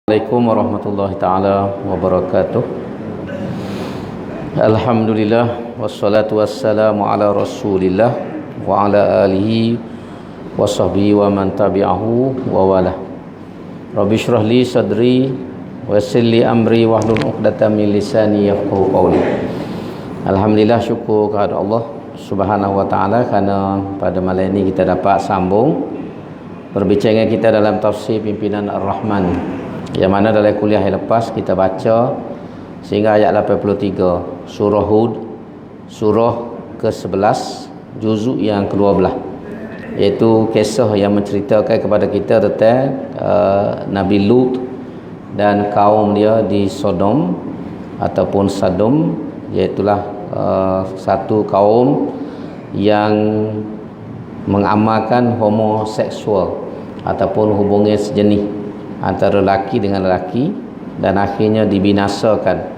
Assalamualaikum warahmatullahi taala wabarakatuh. Alhamdulillah wassalatu wassalamu ala Rasulillah wa ala alihi wa sahbihi wa man tabi'ahu wa wala. Rabbi shrah li sadri wa yassir li amri wahlul 'uqdatam min lisani yafqahu qawli. Alhamdulillah, syukur kepada Allah Subhanahu wa taala kerana pada malam ini kita dapat sambung perbincangan kita dalam tafsir pimpinan Ar-Rahman, yang mana dalam kuliah yang lepas kita baca sehingga ayat 83 surah Hud, surah ke-11, juzuk yang ke-12, iaitu kisah yang menceritakan kepada kita tentang Nabi Lut dan kaum dia di Sodom ataupun Sadom, iaitulah satu kaum yang mengamalkan homoseksual ataupun hubungan sejenis antara lelaki dengan lelaki, dan akhirnya dibinasakan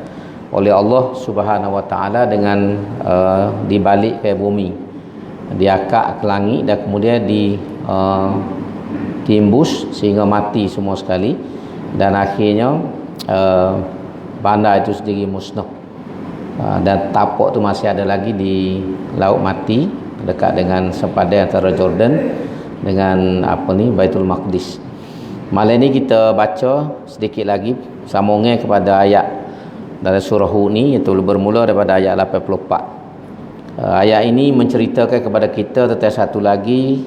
oleh Allah Subhanahu wa taala dengan dibalik ke bumi, diangkat ke langit dan kemudian ditimbus sehingga mati semua sekali, dan akhirnya bandar itu sendiri musnah, dan tapak tu masih ada lagi di Laut Mati dekat dengan sepadan antara Jordan dengan Baitul Maqdis. Malam ini kita baca sedikit lagi sambungan kepada ayat dalam surah Hud ni, iaitu bermula daripada ayat 84. Ayat ini menceritakan kepada kita tentang satu lagi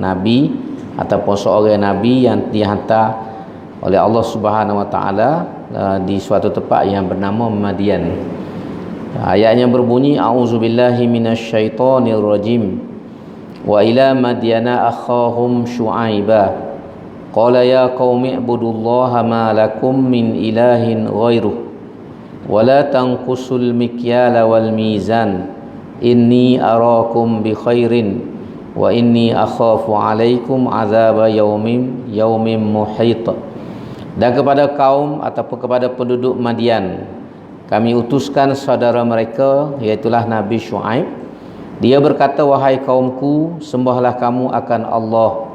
nabi ataupun seorang nabi yang dihantar oleh Allah Subhanahu wa taala di suatu tempat yang bernama Madian. Ayatnya berbunyi, a'udzubillahi minasyaitonirrajim, wa ila madyana akhahum syu'aiba qala ya qaumi ibudullaha ma lakum min ilahin ghairuh wa la tanqusul mikyala wal mizan inni arakum bi khairin wa inni akhafu alaikum azaba yaumin muhit. Dan kepada kaum ataupun kepada penduduk Madian kami utuskan saudara mereka, iaitulah Nabi Syuaib. Dia berkata, wahai kaumku, sembahlah kamu akan Allah.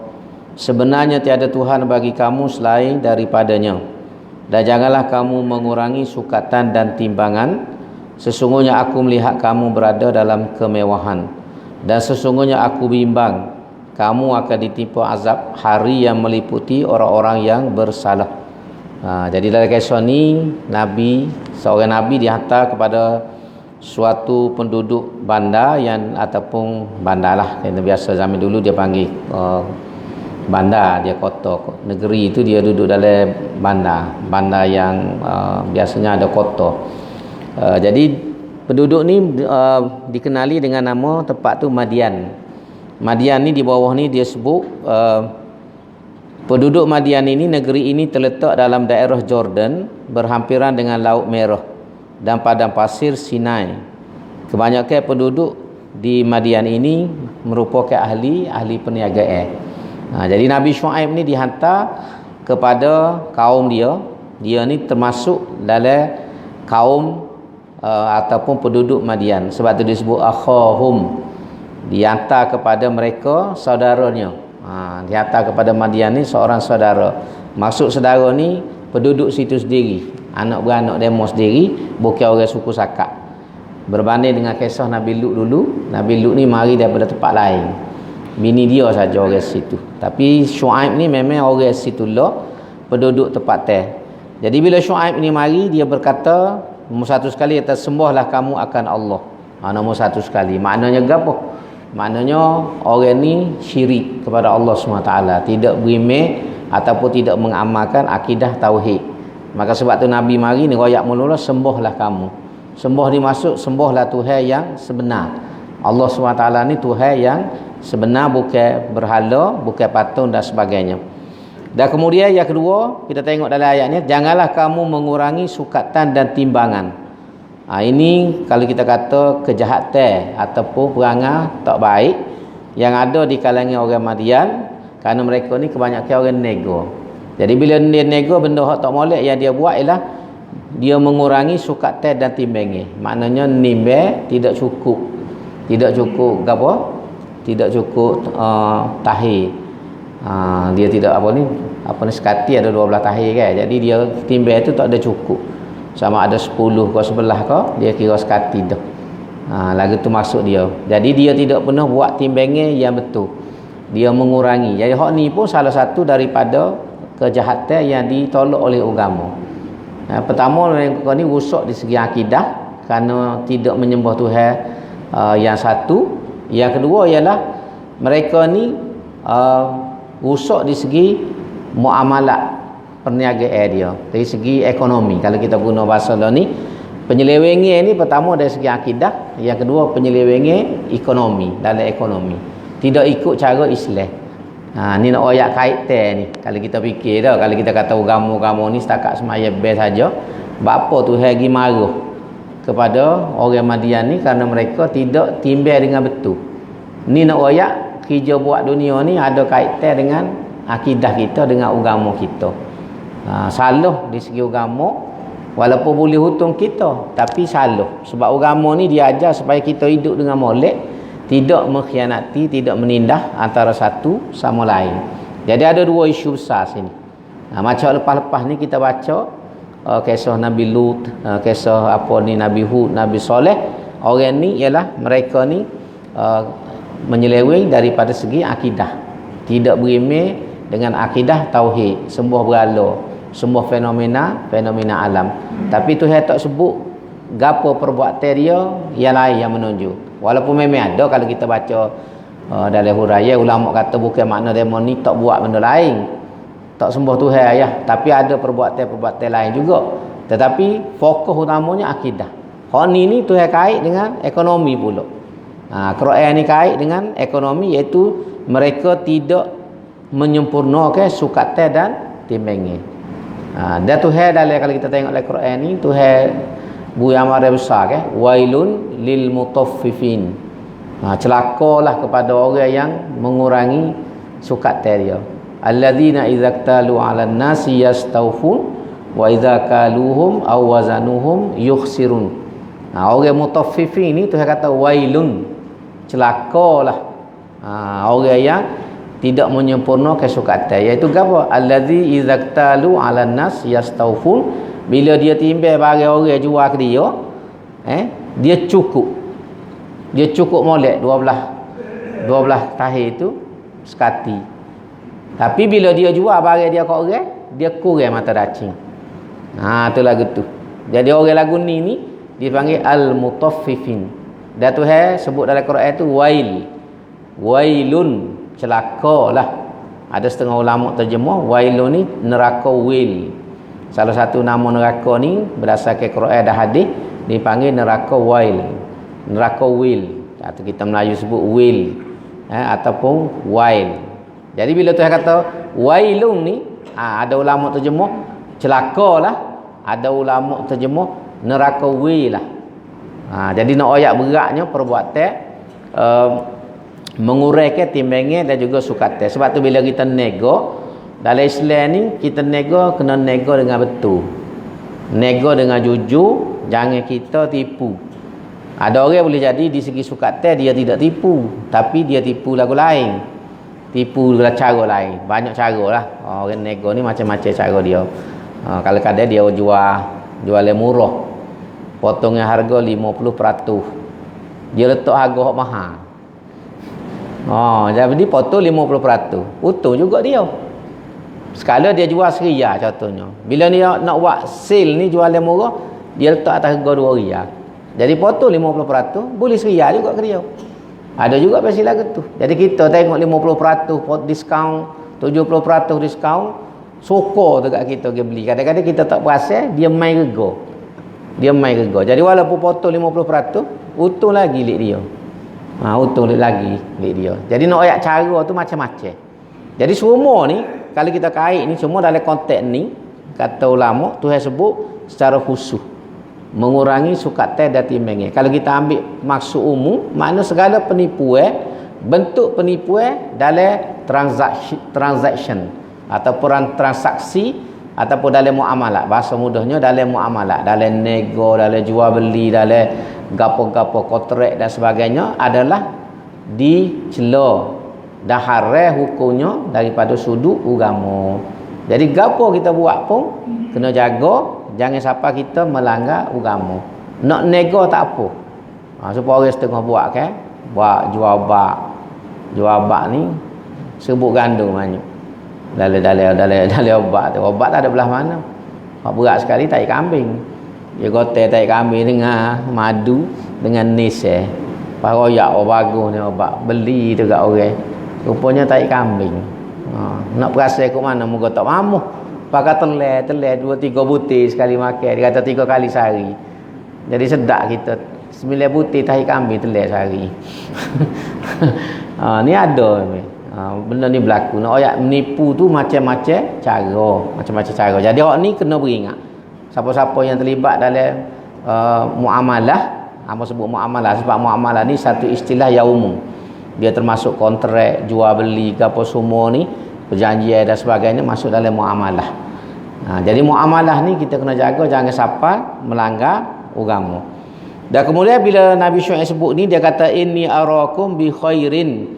Sebenarnya tiada Tuhan bagi kamu selain daripadanya, dan janganlah kamu mengurangi sukatan dan timbangan. Sesungguhnya aku melihat kamu berada dalam kemewahan, dan sesungguhnya aku bimbang kamu akan ditimpa azab hari yang meliputi orang-orang yang bersalah. Jadi dalam kisah ni, seorang Nabi dihantar kepada suatu penduduk bandar yang ataupun bandar lah, kerana biasa zaman dulu dia panggil bandar, dia kota negeri itu dia duduk dalam bandar yang biasanya ada kota. Jadi penduduk ni dikenali dengan nama tempat tu Madian. Madian ni di bawah ni dia sebut penduduk Madian ini, negeri ini terletak dalam daerah Jordan berhampiran dengan Laut Merah dan padang pasir Sinai. Kebanyakan penduduk di Madian ini merupakan ahli perniagaan. Jadi Nabi Syuaib ni dihantar kepada kaum dia. Dia ni termasuk dalam kaum ataupun penduduk Madian. Sebab tu disebut akhahum, dihantar kepada mereka saudaranya. Dihantar kepada Madian ni seorang saudara. Maksud saudara ni penduduk situ sendiri, anak beranak demo sendiri, bukan orang suku Sakak. Berbanding dengan kisah Nabi Lut dulu, Nabi Lut ni mari daripada tempat lain, bini dia saja orang situ. Tapi Syuaib ni memang orang situ lah, penduduk tempat teh. Jadi bila Syuaib ni mari, dia berkata nombor satu sekali, kata sembahlah kamu akan Allah. Nombor satu sekali maknanya apa? Maknanya orang ni syirik kepada Allah SWT, tidak beriman ataupun tidak mengamalkan akidah tauhid. Maka sebab tu Nabi mari ni royak mula-mula, sembahlah kamu. Sembah dimaksud sembahlah Tuhan yang sebenar. Allah SWT ni Tuhan yang sebenar, bukan berhala, bukan patung dan sebagainya. Dan kemudian yang kedua, kita tengok dalam ayat ni, janganlah kamu mengurangi sukatan dan timbangan. Ini kalau kita kata kejahatan ataupun perangai tak baik yang ada di kalangan orang Madian, kerana mereka ni kebanyakan orang nego. Jadi bila dia nego, benda hak tak molek yang dia buat ialah dia mengurangi sukatan dan timbangan. Maknanya nimbang tidak cukup apa? Tidak cukup tahir. Dia tidak apa ni, sekati ada 12 tahun kan. Jadi dia timbang tu tak ada cukup. Sama ada 10 ke 11 ke, dia kira sekati dah. Lagu tu maksud dia. Jadi dia tidak pernah buat timbangnya yang betul. Dia mengurangi. Jadi hak ni pun salah satu daripada kejahatan yang ditolak oleh agama. Pertama, mereka ni rosak di segi akidah kerana tidak menyembah Tuhan yang satu. Yang kedua ialah mereka ni rosak di segi muamalat perniagaan dia, dari segi ekonomi. Kalau kita guna bahasa lah ni, penyelewengan ni pertama dari segi akidah, yang kedua penyelewengan ekonomi, dalam ekonomi tidak ikut cara Islam. Ni nak ayat kaitan ni. Kalau kita fikir dah, kalau kita kata agama-agama ni setakat semaya best saja, apa Tuhan pergi marah kepada orang Madian ni kerana mereka tidak timbang dengan betul. Ni nak ayat kerja buat dunia ni ada kaitan dengan akidah kita, dengan agama kita. Salah di segi agama, walaupun boleh hutung kita, tapi salah sebab agama ni dia ajar supaya kita hidup dengan molek, tidak mengkhianati, tidak menindah antara satu sama lain. Jadi ada dua isu besar sini. Macam lepas-lepas ni kita baca kisah Nabi Lut, kisah Nabi Hud, Nabi Soleh. Orang ni ialah mereka ni menyeleweng daripada segi akidah, tidak berimeh dengan akidah tauhid, sembah berhala, sembah fenomena alam. Tapi Tuhan tak sebut gapo perbuatan dia yang lain yang menunjuk. Walaupun memang ada, kalau kita baca dalam huraian, ulama kata bukan makna demon ni tak buat benda lain, tak sembah Tuhan ya, tapi ada perbuatan-perbuatan lain juga. Tetapi fokus utamanya akidah. Hak ni Tuhan kait dengan ekonomi pula. Quran ni kait dengan ekonomi, iaitu mereka tidak menyempurnakan sukatan dan timbangnya. Dan Tuhan dalam, kalau kita tengok dalam Quran ni, Tuhan bui amarah besar ke, wailun lil mutaffifin. Celakalah kepada orang yang mengurangi sukatan dia. Alladzina idza qtalu 'alan nasi yastawfun wa idza kaluhum aw wazanuhum yukhsirun. Orang mutaffifin ni Tuhan kata wailun, celakalah orang yang tidak menyempurnakan sukatan, iaitu apa? Allazi idza qtalu 'alan nas yastawfun, bila dia timbang barang orang jual ke dia, dia cukup molek 12 tahun itu sekati. Tapi bila dia jual barang dia kat orang, dia kurang mata racing. Tu lagu tu. Jadi orang lagu ni dipanggil al-mutaffifin. Dan Tuhan sebut dalam Quran tu wailun, celakalah. Ada setengah ulama terjemah wailun ni neraka wil. Salah satu nama neraka ni berdasarkan Quran dan hadis dipanggil neraka wail, neraka wil, atau kita Melayu sebut wil, ataupun wail. Jadi bila Tuhan kata wailun ni, ada ulama terjemah celakalah, ada ulama terjemah neraka wil lah. Jadi nak ayat beratnya perbuatan menguraikan timbangnya dan juga sukatan. Sebab tu bila kita nego dalam Islam ni, kita nego kena nego dengan betul, nego dengan jujur, jangan kita tipu. Ada orang boleh jadi di segi sukatan dia tidak tipu, tapi dia tipu lagu lain, tipu cara lain. Banyak cara lah orang nego ni, macam-macam cara dia. Kalau kadang dia jual yang murah, potongnya harga 50%, dia letak harga hak mahal. Jadi potong 50%, untung juga dia. Sekala dia jual RM1 contohnya, bila dia nak buat sale ni, jual yang murah, dia letak atas harga RM2. Jadi potong 50%, boleh RM1 juga ke dia. Ada juga versi lagu tu. Jadi kita tengok 50% diskaun, 70% diskaun, sokor dekat kita pergi beli. Kadang-kadang kita tak perasan, dia main rega. Jadi walaupun potong 50%, untung lagi lik dia. Untung lagi lik dia. Jadi nak ayat cara tu macam-macam. Jadi semua ni, kalau kita kait ni, semua dalam konteks ni, kata ulama, Tuhan sebut secara khusus mengurangi sukatan dan timbangnya. Kalau kita ambil maksud umum, makna segala penipuan, bentuk penipuan dalam transaction ataupun transaksi, ataupun dalam muamalat. Bahasa mudahnya dalam muamalat, dalam nego, dalam jual beli, dalam gapo-gapo kontrak dan sebagainya, adalah dicela dan haram hukumnya daripada sudut agama. Jadi gapo kita buat pun kena jaga, jangan sampai kita melanggar agama. Nak nego tak apa. Supaya orang setengah buat kan, buat jual bak ni sebut gandum banyak. Dalai obat tu. Obat tak ada belah mana. Hak berat sekali tai kambing. Dia gotel tai kambing dengan madu dengan nis paroyak bagus ni obat. Beli tu kat orang. Rupanya tai kambing. Nak perasa ke mana muka tak mamuh. Pakai telur 2-3 butir sekali makan. Dia kata 3 kali sehari. Jadi sedap kita 9 butir tahi kambing telur sehari. Ni ada benda ni berlaku. Nak oyak menipu tu macam-macam cara. Jadi orang ni kena beringat. Siapa-siapa yang terlibat dalam muamalah, apa sebut muamalah, sebab muamalah ni satu istilah yang umum. Dia termasuk kontrak jual beli apa semua ni, perjanjian dan sebagainya masuk dalam muamalah. Jadi muamalah ni kita kena jaga jangan sampai melanggar agama. Dan kemudian bila Nabi Syuaib sebut ni, dia kata inni arakum bi khairin.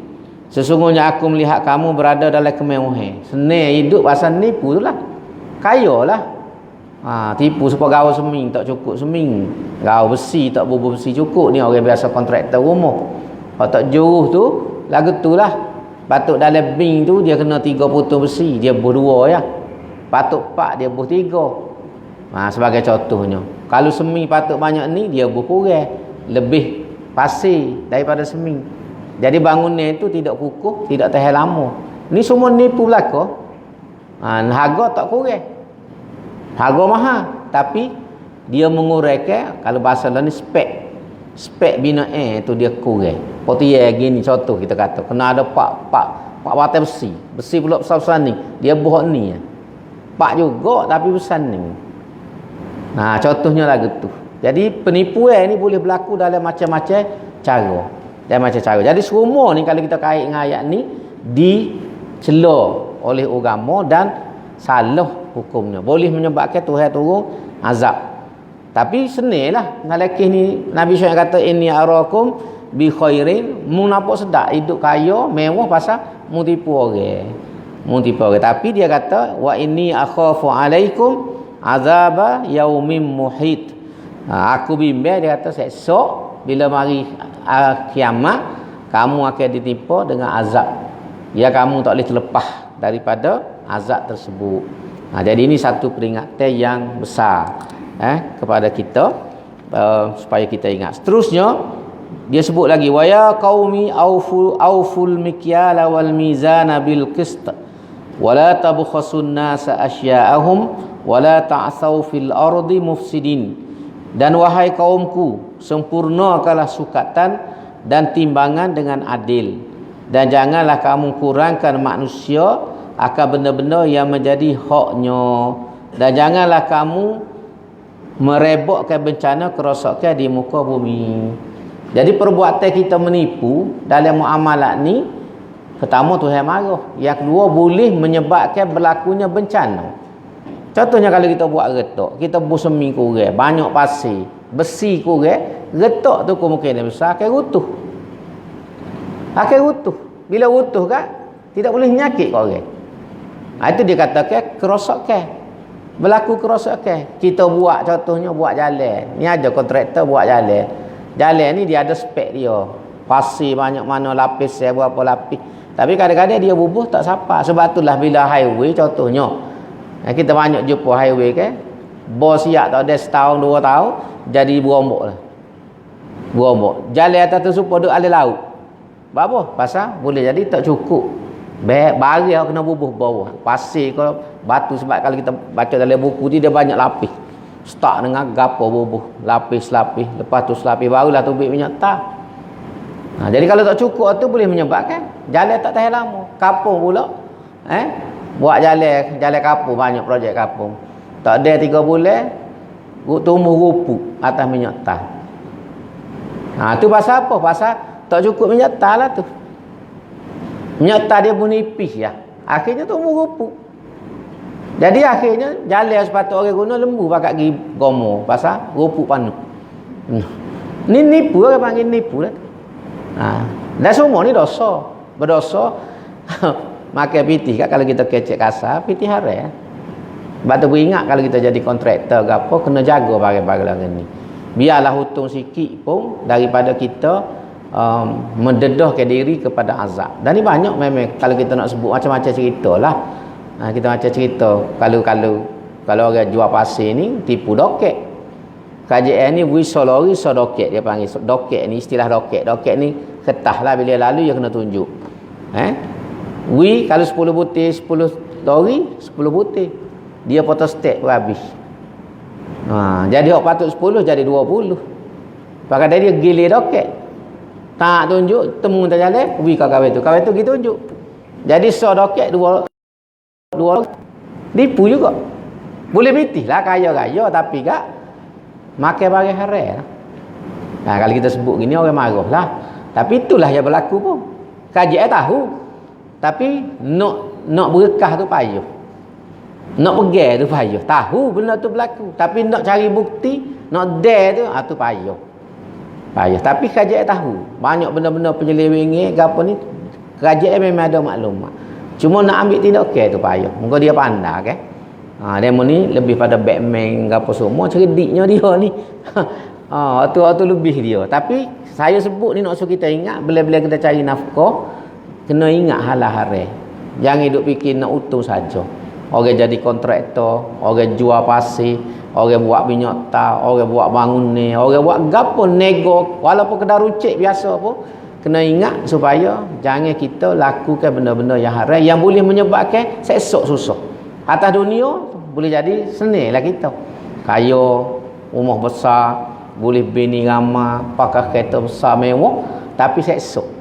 Sesungguhnya aku melihat kamu berada dalam kemewahan. Senang hidup pasal nipu tu lah. Kayalah. Tipu supaya gaul seming tak cukup seming. Gaul besi tak bubur besi cukup. Ni orang biasa kontraktor rumah. Kalau tak juruh tu, lagu tu lah. Patut dalam bing tu dia kena 3 putus besi. Dia berdua ya. Patut 4 dia buh 3. Sebagai contohnya. Kalau seming patut banyak ni, dia buh kurang. Lebih pasir daripada seming. Jadi bangunan itu tidak kukuh, tidak tahan lama. Ni semua nipu belaka. Harga tak kurang. Harga mahal. Tapi dia mengurangkan, kalau bahasa lain ni spek binaan tu dia kurang. Seperti gini contoh kita kata, kena ada pak batai besi pula besar-besar ni, dia buat ni pak juga tapi besar ni. Contohnya lagu tu. Jadi penipuan ni boleh berlaku dalam macam-macam cara. Jadi semua ni kalau kita kait dengan ayat ni dicela oleh agama dan salah hukumnya, boleh menyebabkan Tuhan turun azab. Tapi senanglah ngalakih ni. Nabi Syuaib kata inni arakum bi khairin. Mu nampak sedap hidup kaya mewah pasal mu tipu orang. Tapi dia kata wa inni akhafu alaikum azaba yaumin muhit. Aku bimbang, dia kata esok bila mari kiamat kamu akan ditimpa dengan azab. Ya, kamu tak boleh terlepas daripada azab tersebut. Jadi ini satu peringatan yang besar kepada kita, supaya kita ingat. Seterusnya dia sebut lagi wa ya qaumi auful mikyala wal mizana bil qist wa la tabkhasun nasa asya'ahum wa la ta'tsaw fil ardi mufsidin. Dan wahai kaumku, sempurnakanlah sukatan dan timbangan dengan adil, dan janganlah kamu kurangkan manusia akan benda-benda yang menjadi haknya, dan janganlah kamu merebokkan bencana kerosakan di muka bumi. Jadi perbuatan kita menipu dalam muamalat ni, pertama Tuhan marah, yang kedua boleh menyebabkan berlakunya bencana. Contohnya kalau kita buat retak, kita busemi kurang, banyak pasir, besi kurang, retak tu kemungkinan besar akan rutuh. Bila rutuh kan, tidak boleh nyakit orang. Itu dia katakan kerosakan. Berlaku kerosakan. Kita buat contohnya buat jalan. Ni ada kontraktor buat jalan. Jalan ni dia ada spek dia. Pasir banyak mana lapis, berapa lapis. Tapi kadang-kadang dia bubuh tak sapa. Sebab itulah bila highway contohnya, kita banyak jumpa highway kan, bos siap tak ada setahun 2 tahun jadi berombok lah. Jalan atas tu supaya duk alih laut. Apa? Pasal boleh jadi tak cukup. Bari kena bubuh bawah. Pasir ke batu, sebab kalau kita baca dalam buku ni dia banyak lapis. Start dengan gapo bubuh, lapis, lepas tu selapis barulah tubik minyak tak. Jadi kalau tak cukup tu boleh menyebabkan jalan tak tahan lama. Kapung pula. Buat jalan kapung, banyak projek kapung. Tak ada 3 bulan tumbuh rupuk atas minyak tan. Tu pasal apa? Pasal tak cukup minyak tan lah tu. Minyak tan dia pun nipis ya. Akhirnya tumbuh rupuk. Jadi akhirnya jalan sepatut orang guna lembu pakat pergi gomo pasal rupuk panuh. Ni nipu, orang panggil nipu lah. Dan semua ni dosa. Berdosa makan pitih kan kalau kita kecek kasar, pitih haram. Sebab tu beringat kalau kita jadi kontraktor ke apa, kena jaga barang-barang ni. Biarlah hutang sikit pun daripada kita mendedahkan diri kepada azab. Dan ni banyak memang kalau kita nak sebut macam-macam cerita lah. Kita macam cerita kalau orang jual pasir ni tipu doket. KJN ni wisolori sodoket dia panggil. Doket ni istilah doket. Doket ni ketah lah bila lalu dia kena tunjuk. Kalau 10 butir 10 lori 10 butir. Dia potong stek pun habis. Jadi hak patut 10 jadi 20. Pakai dia gilir doket. Tak tunjuk temu tak jalan, wi kat kawan tu. Kawan tu gitu tunjuk. Jadi so doket dua tipu juga. Boleh pitih lah kaya-kaya tapi gak makan barang haram. Kalau kita sebut gini orang marah lah. Tapi itulah yang berlaku pun. Kajian tahu. Tapi nak berkah tu payah. Nak pegang tu payah. Tahu benda tu berlaku. Tapi nak cari bukti, nak dare tu payah. Payah. Tapi kajian tahu. Banyak benda-benda penyelewengan ke apa ni. Kajian memang ada maklumat. Cuma nak ambil tindakan tu payah. Muka dia pandai kan. Demo ni lebih pada Batman ke apa semua. Cerdiknya dia ni. Tu lebih dia. Tapi saya sebut ni nak suruh kita ingat. Bila-bila kita cari nafkah, kena ingat hal-hal haram. Jangan hidup fikir nak utuh saja. Orang jadi kontraktor, orang jual pasir, orang buat minyak tar, orang buat bangun ni, orang buat gapo nego, walaupun kedai runcit biasa pun kena ingat supaya jangan kita lakukan benda-benda yang haram yang boleh menyebabkan esok susah. Atas dunia boleh jadi senanglah kita. Kaya, rumah besar, boleh bini ramai, pakai kereta besar mewah, tapi esok.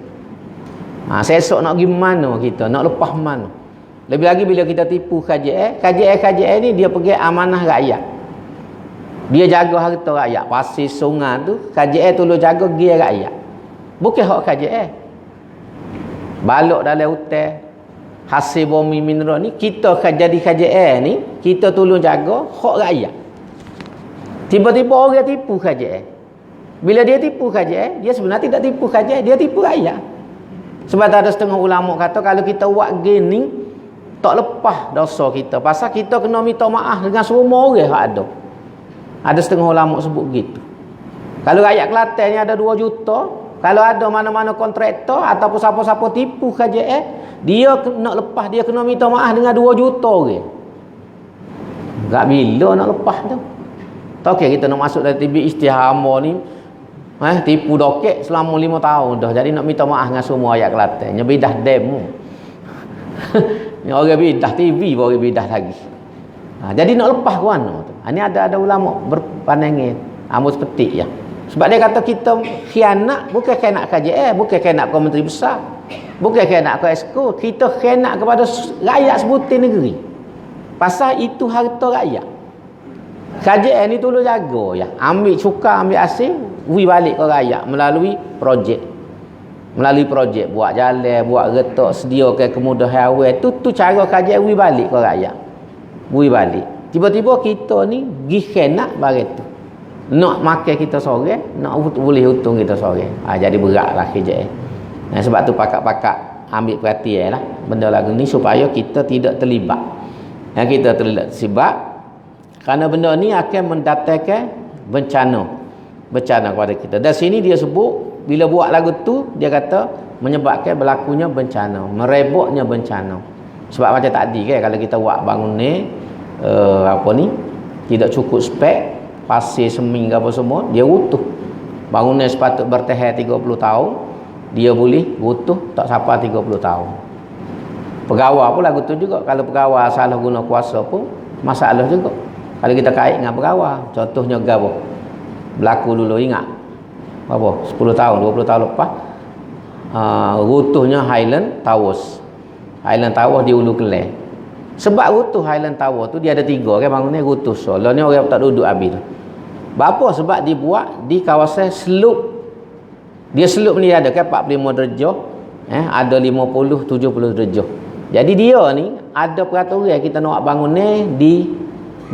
Esok nak pergi mana kita, nak lepas mana? Lebih lagi bila kita tipu KJN ni dia pergi amanah rakyat. Dia jaga harta rakyat. Pasir sungai tu KJN tolong jaga gear rakyat. Bukan hak KJN. Balok dalam hutan, hasil bumi mineral ni kita jadi KJN ni, kita tolong jaga hak rakyat. Tiba-tiba orang tipu KJN. Bila dia tipu KJN, dia sebenarnya tidak tipu KJN, dia tipu rakyat. Sebab ada setengah ulama kata kalau kita buat gini tak lepas dosa kita. Pasal kita kena minta maaf dengan semua orang yang ada. Ada setengah ulama sebut gitu. Kalau rakyat Kelantan ni ada 2 juta, kalau ada mana-mana kontraktor ataupun siapa-siapa tipu KJN, dia nak lepas, dia kena minta maaf dengan 2 juta orang. Tak bila nak lepas tu. Tak okey kita nak masuk dalam TV Istihamah ni, tipu doket selama 5 tahun dah. Jadi nak minta maaf dengan semua rakyat Kelantan. Nyebidah demo. Ni orang bidah TV baru orang bidah lagi. Jadi nak lepas ke mana tu? Ni ada ulama berpandangan amus petik ya. Sebab dia kata kita khianat bukan khianat KJN, bukan khianat ke menteri besar, bukan khianat ke esko, kita khianat kepada rakyat sebutin negeri. Pasal itu harta rakyat. KJN ni tolong jaga ya. Ambil cukai, ambil hasil, wi balik ke rakyat melalui projek. Melalui projek buat jalan, buat retak, sediakan kemudahan awal tu cara kajian wi balik ke rakyat. Wi balik. Tiba-tiba kita ni pergi khianat barang tu. Nak makan kita sorang, nak boleh untung kita sorang. Jadi beratlah kerja. Sebab tu pakak-pakak ambil perhatian lah benda lagu ni supaya kita tidak terlibat. Kita terlibat sebab kerana benda ni akan mendatangkan bencana kepada kita. Dan sini dia sebut bila buat lagu tu dia kata menyebabkan berlakunya bencana, merebaknya bencana. Sebab macam tadi kan kalau kita buat bangun ni tidak cukup spek, pasir seming apa semua, dia utuh. Bangunan sepatut bertahan 30 tahun, dia boleh utuh tak sampai 30 tahun. Pegawai pun lagu tu juga, kalau pegawai salah guna kuasa pun masalah juga. Kalau kita kait dengan pegawai, contohnya gapo. Berlaku dulu ingat apa 10 tahun 20 tahun lepas runtuhnya Highland Towers di Ulu Kelang. Sebab runtuh Highland Tower tu dia ada 3 kan bangunan runtuh. So lah ni orang tak duduk habis tu. Apa sebab dibuat di kawasan slope. Dia slope ni ada kan 45 darjah, ada 50 70 darjah. Jadi dia ni ada peraturan kita nak bangun ni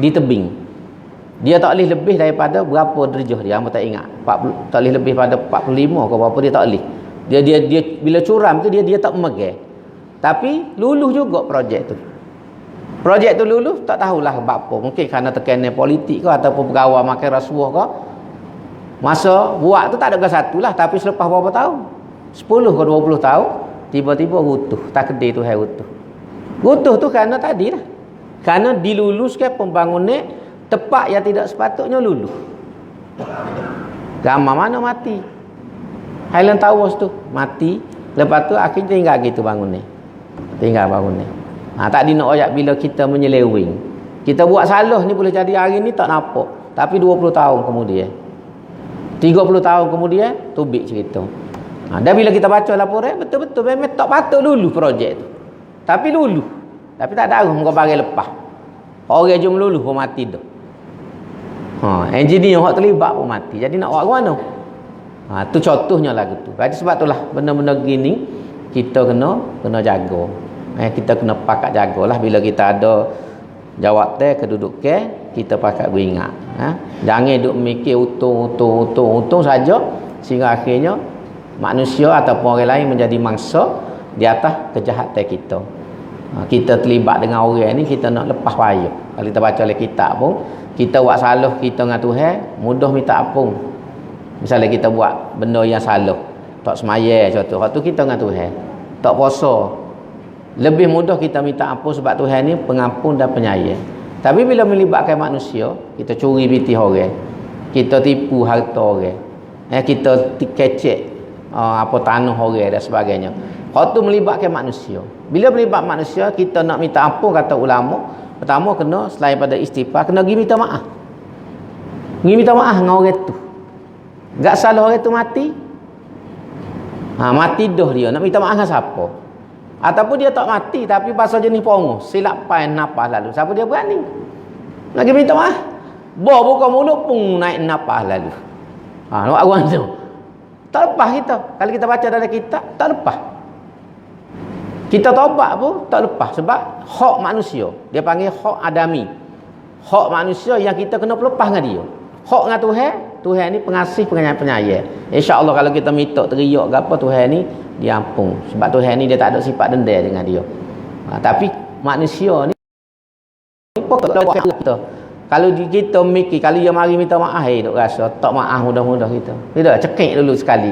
di tebing. Dia tak boleh lebih daripada berapa darjah dia, hangpa tak ingat. 40 tak boleh lebih pada 45 ke berapa dia tak boleh. Dia bila curam tu dia tak memegang. Tapi luluh juga projek tu. Projek tu luluh tak tahulah sebab apa. Mungkin kerana tekanan politik ke ataupun pegawai makan rasuah ke. Masa buat tu tak ada ke satu lah, tapi selepas berapa tahun? 10 ke 20 tahun tiba-tiba runtuh. Takdir tu hai runtuh. Runtuh tu kerana tadi lah. Kerana diluluskan pembangunan tempat yang tidak sepatutnya luluh. Gambar mana mati? Highland Towers tu mati. Lepas tu akhirnya tinggal gitu bangunan. Tinggal bangunan. Tak nak ayat bila kita menyeleweng. Kita buat salah ni boleh jadi hari ni tak nampak. Tapi 20 tahun kemudian, 30 tahun kemudian tubik cerita. Dan bila kita baca laporan, betul-betul memang tak patut luluh projek tu. Tapi luluh. Tapi tak tahu muka bagi lepas. Orang jom luluh pun mati dah. Engineer yang terlibat pun mati. Jadi nak buat ke mana? Tu contohnya lagu tu. Jadi sebab itulah benda-benda gini kita kena jaga. Kita kena pakat jagalah bila kita ada jawatan kedudukan, kita pakat beringat. Jangan duk mikir untung saja sehingga akhirnya manusia ataupun orang lain menjadi mangsa di atas kejahatan kita. Kita terlibat dengan orang ni, kita nak lepas payah. Kalau kita baca oleh kitab pun, kita buat salah kita dengan Tuhan, mudah minta ampun. Misalnya kita buat benda yang salah, tak semaya contoh, waktu kita dengan Tuhan, tak puasa, lebih mudah kita minta ampun sebab Tuhan ni pengampun dan penyayang. Tapi bila melibatkan manusia, kita curi biti orang, kita tipu harta orang, kita kecek tanah orang dan sebagainya. Waktu melibatkan manusia. Bila melibat manusia, kita nak minta ampun kata ulama, pertama kena selain pada istighfar, kena pergi minta maaf. Pergi minta maaf dengan orang tu. Tak salah orang tu mati. Mati dah dia. Nak minta maaf dengan siapa? Ataupun dia tak mati tapi pasal jenis pongo, silap pain napas lalu. Siapa dia berani? Nak pergi minta maaf. Buka mulut pun naik napas lalu. Nampak orang tu. Tak lepas kita. Kalau kita baca dalam kitab, tak lepas. Kita taubat pun tak lepas sebab hak manusia. Dia panggil hak adami. Hak manusia yang kita kena lepas dengan dia. Hak dengan Tuhan, Tuhan ni pengasih, penyayang. Insya-Allah kalau kita minta teriak ke apa, Tuhan ni dia ampun. Sebab Tuhan ni dia tak ada sifat dendam dengan dia. Tapi manusia ni kita. Kalau kita mikir, kalau dia mari minta maaf, duk rasa tak maaf mudah-mudah kita. Tidak, cekik dulu sekali.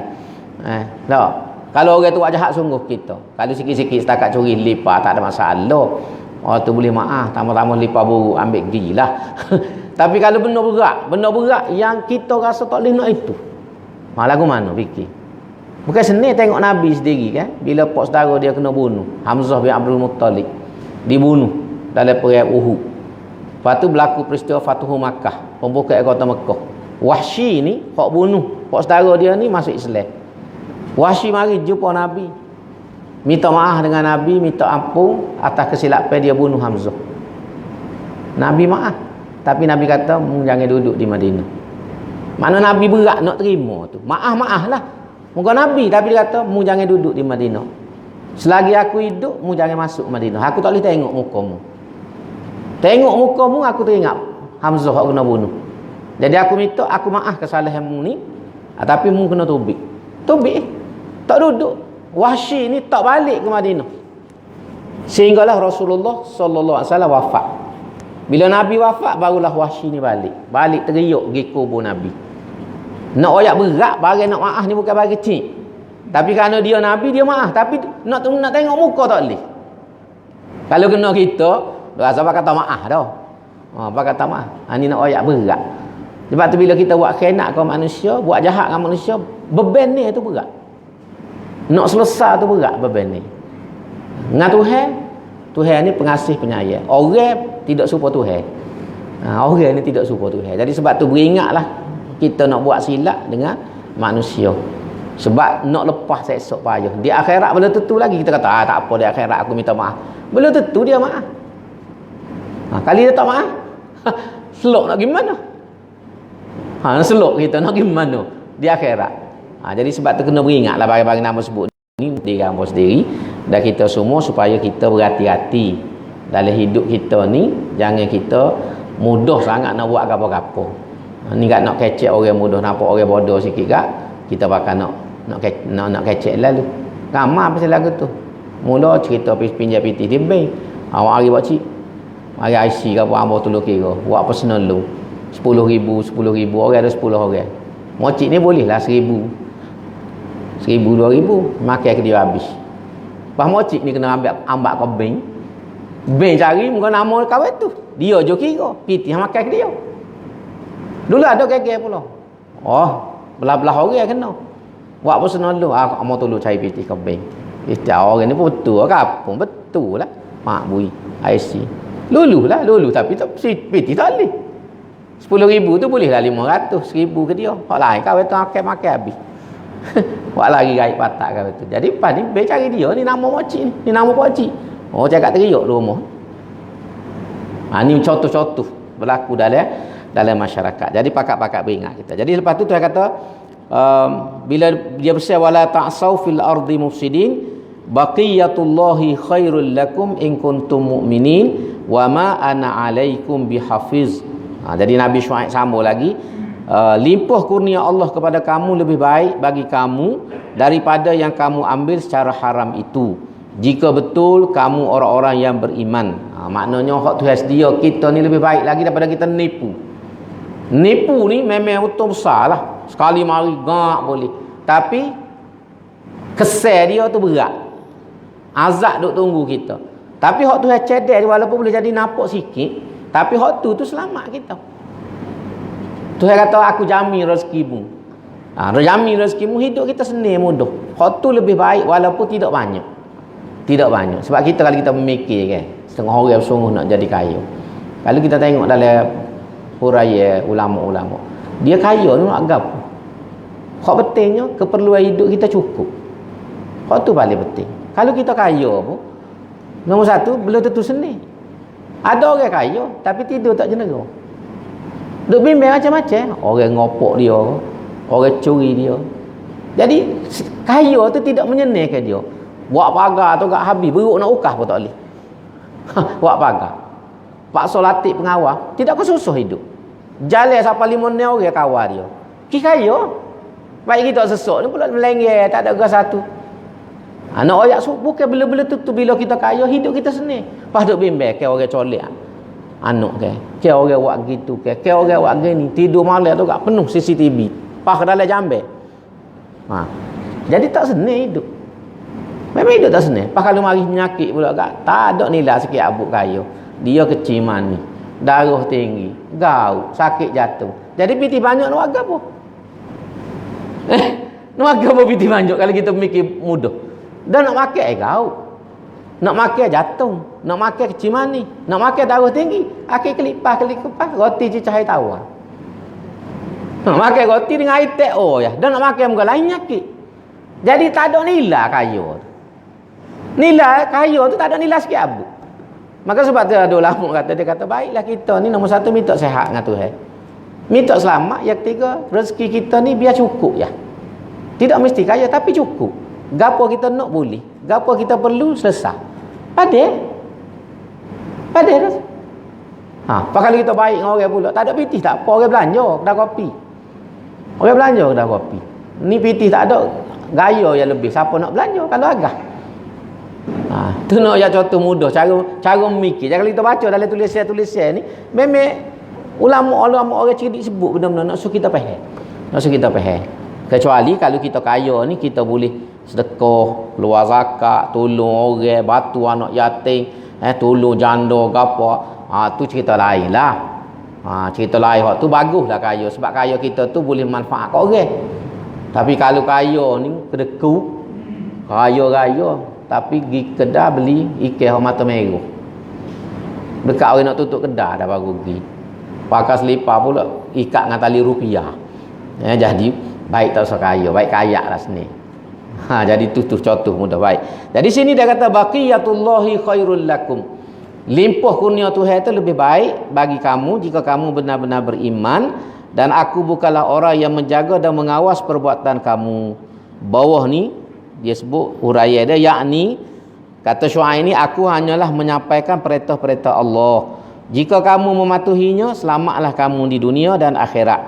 Tak. Kalau orang tu buat jahat sungguh kita. Kalau sikit-sikit setakat curi lipa tak ada masalah. Orang tu boleh maaf, tambah-tambah lipa buruk ambil gilah. Tapi kalau benda berat yang kita rasa tak boleh nak itu. Lagu mana fikir? Bukan senang tengok Nabi sendiri kan, bila pak saudara dia kena bunuh, Hamzah bin Abdul Muttalib dibunuh dalam perang Uhud. Lepas tu berlaku peristiwa Fatuhu Makkah, pembukaan kota Mekah. Wahsy ni hak bunuh pak saudara dia ni masuk Islam. Wahsy mari jumpa Nabi, minta maaf dengan Nabi, minta ampun atas kesilapan dia bunuh Hamzah. Nabi maaf, tapi Nabi kata jangan duduk di Madinah. Mana Nabi berat nak terima tu. Maaf lah. Muka Nabi, tapi dia kata jangan duduk di Madinah. Selagi aku hidup, jangan masuk Madinah. Aku tak boleh tengok mukamu. Tengok mukamu aku teringat Hamzah aku kena bunuh. Jadi aku minta aku maaf kesalahanmu ni, tapi mu kena tubik. Tubik. Tak duduk. Wahsy ni tak balik ke Madinah. Sehinggalah Rasulullah sallallahu alaihi wasallam wafat. Bila Nabi wafat barulah Wahsy ni balik. Balik teriuk pergi kubur Nabi. Nak oyak berat bagi nak maaf ni bukan bagi kecil. Tapi kerana dia Nabi dia maaf, tapi nak tengok muka tak boleh. Kalau kena kita, rasa kata maaf dah. Kata maaf. Ni nak oyak berat. Sebab tu bila kita buat khianat ke manusia, buat jahat dengan manusia, beban ni tu berat. Nak selesai tu berat beban ni. Dengan Tuhan ni pengasih penyayang. Orang tidak serupa Tuhan. Orang ni tidak serupa Tuhan. Jadi sebab tu beringatlah kita nak buat silap dengan manusia. Sebab nak lepas esok payah. Di akhirat belum tentu lagi kita kata tak apa di akhirat aku minta maaf. Belum tentu dia maaf. Kali dia tak maaf, selok nak gimana? Selok kita nak gimana di akhirat. Jadi sebab tu kena beringatlah bagi nama sebut ni diri hamba sendiri dan kita semua supaya kita berhati-hati dalam hidup kita ni. Jangan kita mudah sangat nak buat apa-apa. Ni tak nak kecek orang mudah, nampak orang bodoh sikit kak, kita bakal nak kecek lalu. Ramai pasal lagu tu. Mula cerita pinjam PT di bank. Awak hari buat cik. Hari IC ke apa ambo tolong kira. Buat personal loan. 10,000 orang ada 10 orang. Mocik ni boleh lah 1,000. 1,000 2,000 makan ke dia habis. Pas mocik ni kena ambak ke bank. Bank cari muka nama kawan tu. Dia je kira. PT makan ke dia. Dulu ada gege pula. Oh, belah-belah orang kena. Buat personal loan, ambo tolong cari PT ke bank. Orang ni pun betul ke apa? Betul lah. Mak bui IC. Lulu tapi tak PT tak boleh. 10,000 tu boleh lah 500, 1,000 ke dia. Hak lain kau tu makan habis. Buat lagi gaib patak kau tu. Jadi pas ni be cari dia ni nama mocik ni nama pakcik. Oh cakap teriak rumah. Ni contoh-contoh berlaku dalam masyarakat. Jadi pakak-pakak beringat kita. Jadi lepas tu Tuhan kata bila dia bersabda wala ta'sau fil ardi mufsidin baqiyatullahi khairul lakum in kuntum mu'minin wa ma ana alaikum bihafiz. Jadi Nabi Syuaib sambung lagi, limpah kurnia Allah kepada kamu lebih baik bagi kamu daripada yang kamu ambil secara haram itu, jika betul kamu orang-orang yang beriman. Maknanya hak Tuhan sedia kita ni lebih baik lagi daripada kita nipu. Nipu ni memang betul besar lah. Sekali mari gak boleh, tapi kesal dia tu berat. Azab duk tunggu kita. Tapi hak Tuhan cedek walaupun boleh jadi nampak sikit, tapi hak tu selamat kita. Tuhan kata aku jamin rezekimu. Jamin rezekimu, hidup kita senang mudah. Hak tu lebih baik walaupun tidak banyak. Tidak banyak. Sebab kita kalau kita memikir kan, setengah orang sungguh nak jadi kaya. Kalau kita tengok dalam huraian ulama-ulama, dia kaya ni nak gapo? Hak pentingnya keperluan hidup kita cukup. Hak tu paling penting. Kalau kita kaya pun, nombor satu belum tentu senang. Ada orang kaya tapi tidur tak jenera. Duk bimbang macam-macam. Orang ngopok dia, orang curi dia. Jadi kaya tu tidak menyenangkan dia. Buat pagar tu gak habis, beruk nak ukah pun tak boleh. Buat pagar. Pak solatik pengawal, tidak kesusah hidup. Jalan sampai 5 orang kawal dia. Ki kaya. Baik kita sesok ni pula melengger, tak ada gas satu. Anak oyak bukan bila-bila tu bila kita kaya hidup kita senang. Pas duk bimbang ke orang colek. Anak ke orang buat gitu ke orang buat gini, tidur malam tu gak penuh CCTV. Pas ke dalam jambe. Jadi tak senang hidup. Memang hidup tak senang. Pas kalau mari penyakit pula gak tak ada nilai sikit abuk kaya. Dia kecil mani, darah tinggi, gaut, sakit jatuh. Jadi piti banyak nak agak apa? Nak agak apa piti banyak kalau kita mikir mudah. Dan nak makan gaut. Nak makan jatuh, nak makan kecil mani, nak makan darah tinggi, akhir kelipah, roti cicah tawar. Nak makan roti dengan air teh ya. Dan nak makan muka lain nyakit. Jadi tak ada nilai kaya. Nilai kaya tu tak ada nilai sikit abuk. Maka sebab tu ada ulama dia kata baiklah kita ni nombor satu minta sihat dengan Tuhan. Minta selamat, yang ketiga rezeki kita ni biar cukup ya. Tidak mesti kaya tapi cukup. Gapo kita nak boleh, gapo kita perlu selesai. Padahal dah. Kalau kita baik dengan orang pula, tak ada pitih tak apa, orang belanja kedai kopi. Orang belanja kedai kopi. Ni pitih tak ada, gaya yang lebih. Siapa nak belanja kalau agak? Tu nak ya contoh mudah cara memikir. Jangan kita baca dalam tulisan-tulisan ni memang ulama-ulama orang cerdik sebut benda-benda nak suruh kita faham. Kecuali kalau kita kaya ni kita boleh sedekah, keluar zakat, tolong orang, bantu anak yatim, tolong janda gapo. Tu cerita lain lah. Cerita lain tu baguslah kaya sebab kaya kita tu boleh manfaat kat orang. Tapi kalau kaya ni kedeku kaya tapi pergi kedai beli ikan mata merah. Dekat orang nak tutup kedai dah baru pergi. Pakai selipar pula ikat dengan tali rupiah. Jadi baik tak usah kaya, baik kaya lah sini. Jadi tu contoh mudah baik. Jadi sini dia kata baqiyatullahi khairul lakum. Limpah kurnia Tuhan itu lebih baik bagi kamu jika kamu benar-benar beriman, dan aku bukanlah orang yang menjaga dan mengawas perbuatan kamu. Bawah ni dia sebut huraian dia, yakni kata Syuaib ini, aku hanyalah menyampaikan perintah-perintah Allah. Jika kamu mematuhinya, selamatlah kamu di dunia dan akhirat.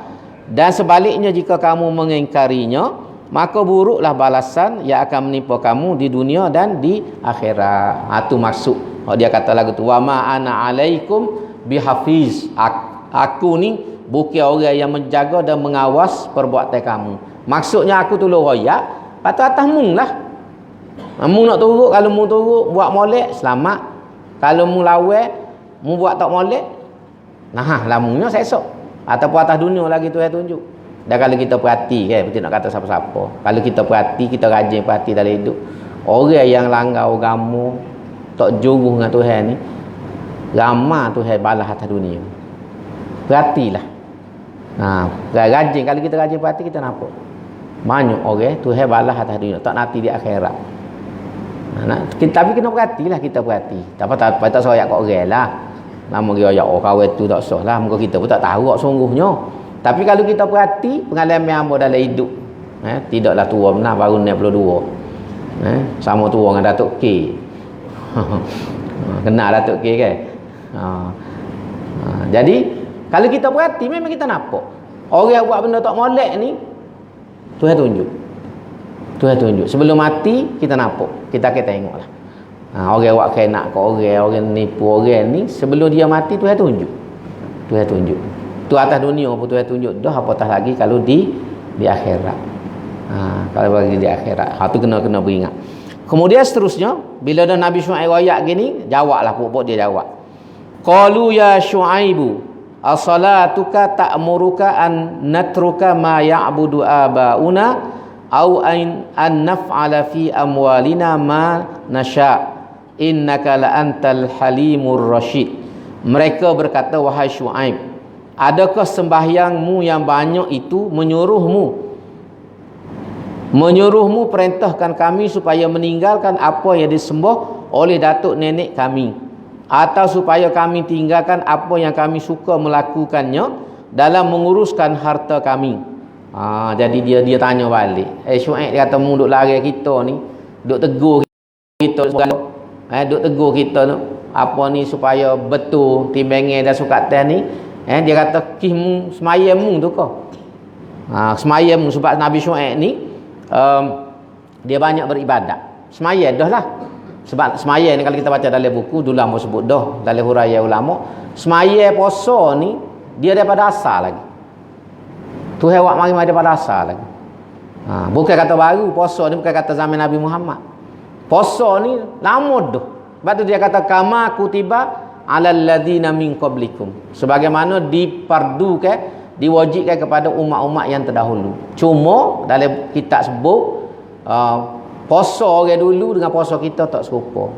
Dan sebaliknya jika kamu mengingkarinya, maka buruklah balasan yang akan menimpa kamu di dunia dan di akhirat. Itu maksud dia kata lagu tu, wa ma ana alaikum bihafiz. Aku ni bukan orang yang menjaga dan mengawas perbuatan kamu. Maksudnya aku tolong royak, patut atas mung lah. Mung nak turut, kalau mung turut buat molek, selamat. Kalau mung lawan, mung buat tak molek, nah lamungnya esok. Ataupun atas dunia lagi Tuhan tunjuk. Dan kalau kita perhati kan, betul nak kata siapa-siapa. Kalau kita perhati, kita rajin perhati dalam hidup. Orang yang langgar agama, tak juruh dengan Tuhan ni, ramai Tuhan balas atas dunia. Perhatilah. Rajin, kalau kita rajin perhati, kita nampak banyak orang Tuhan balas atas dunia, tak nanti di akhirat. Tapi kena perhatilah, kita perhati. Tak soyak kat orang lah. Lama dia ayat kawan tu tak sah lah. Muka kita pun tak tahu sungguhnya. Tapi kalau kita perhati pengalaman hamba dalam hidup, tidaklah tua benar baru 62. Sama tua dengan Datuk K. Kenal Datuk K kan? Jadi kalau kita perhati memang kita nampak orang yang buat benda tak molek ni, Tuhan tunjuk. Tuhan tunjuk. Sebelum mati kita nampak. Kita akan tengoklah. Orang buat kena ke orang nipu orang ni, sebelum dia mati Tuhan tunjuk. Tuhan tunjuk. Tu atas dunia pun Tuhan tunjuk dah, apatah lagi kalau di akhirat. Kalau bagi di akhirat. Tu kena beringat. Kemudian seterusnya, bila dah Nabi Syuaib ayat gini, jawablah pokok dia jawab. Qalu ya Syuaibu, as-salatuka ta'muruka an natruka ma ya'budu abauna au an naf'ala fi amwalina ma nasha'. Innaka la antal halimur rasyid. Mereka berkata, wahai Syuaib, adakah sembahyangmu yang banyak itu menyuruhmu perintahkan kami supaya meninggalkan apa yang disembah oleh datuk nenek kami, atau supaya kami tinggalkan apa yang kami suka melakukannya dalam menguruskan harta kami. Jadi dia tanya balik. Syuaib dia kata, mu duk lari kita ni, duk tegur kita, duk tegur kita tu apa ni supaya betul timbangan dan sukatan ni. Dia kata kihmu semayammu tu kau. Semayammu sebab Nabi Syuaib ni dia banyak beribadat. Semayam dah lah. Sebab semayam ni kalau kita baca dalam buku dulu lama sebut dah dalam huraian ulama, semayam puasa ni dia daripada asal lagi. Tuhan buat mari daripada asal lagi. Bukan kata baru puasa ni, bukan kata zaman Nabi Muhammad. Puasa ni lama dah. Sebab tu dia kata kama kutiba alal ladzina min qablikum. Sebagaimana dipardukan, diwajibkan kepada umat-umat yang terdahulu. Cuma dalam kitab sebut puasa orang dulu dengan puasa kita tak serupa.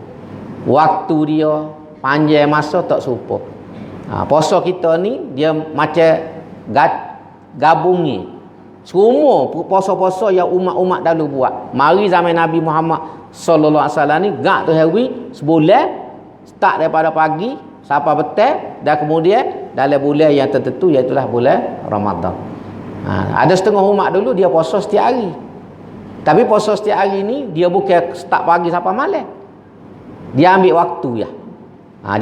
Waktu dia panjang masa tak serupa. Puasa kita ni dia macam gabungi semua puasa-puasa yang umat-umat dahulu buat. Mari zaman Nabi Muhammad sallallahu alaihi wasallam ni gak tu hari sebulan, start daripada pagi sampai petang, dan kemudian dalam bulan yang tertentu iaitu bulan Ramadan. Ada setengah umat dulu dia puasa setiap hari. Tapi puasa setiap hari ni dia bukan start pagi sampai malam. Dia ambil waktu ya.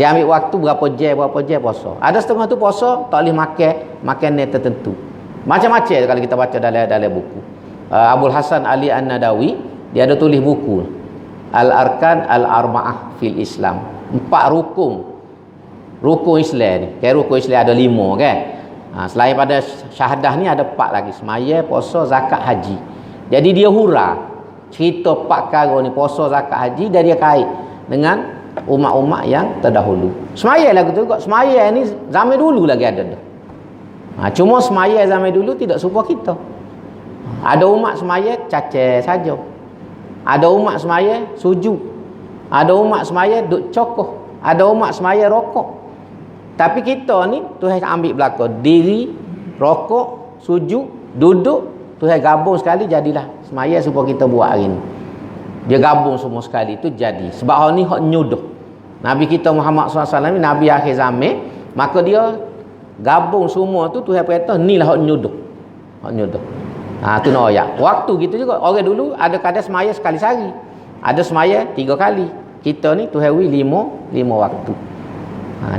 Dia ambil waktu berapa jam puasa. Ada setengah tu puasa tak boleh makan makanan tertentu. Macam-macam kalau kita baca dalam buku. Abdul Hasan Ali An-Nadawi dia ada tulis buku Al-Arkan Al-Arba'ah fil Islam. 4 rukun Islam ni. Kan rukun Islam ada 5 kan. Selain pada syahadah ni ada 4 lagi. Semaya, puasa, zakat, haji. Jadi dia hura cerita 4 perkara ni, puasa, zakat, haji, dan dia kait dengan umat-umat yang terdahulu. Semaya lah tu juga. Semaya ni zaman dulu lagi ada dah. Cuma semaya zaman dulu tidak serupa kita. Ada umat semaya cacat saja. Ada umat semaya sujud. Ada umat semaya duk cokoh. Ada umat semaya rokok. Tapi kita ni Tuhan ambil belakang diri, rokok, sujud, duduk, Tuhan gabung sekali jadilah semaya supaya kita buat hari ni. Dia gabung semua sekali tu jadi. Sebab hal ni hak nyuduh. Nabi kita Muhammad SAW ni Nabi akhir zaman, maka dia gabung semua tu Tuhan perintah inilah hak nyuduh. Hak nyuduh. Tu nak ayat. Waktu gitu juga. Orang dulu ada kadang semaya sekali sehari. Ada semaya 3 kali. Kita ni Tuhan wi 5 waktu.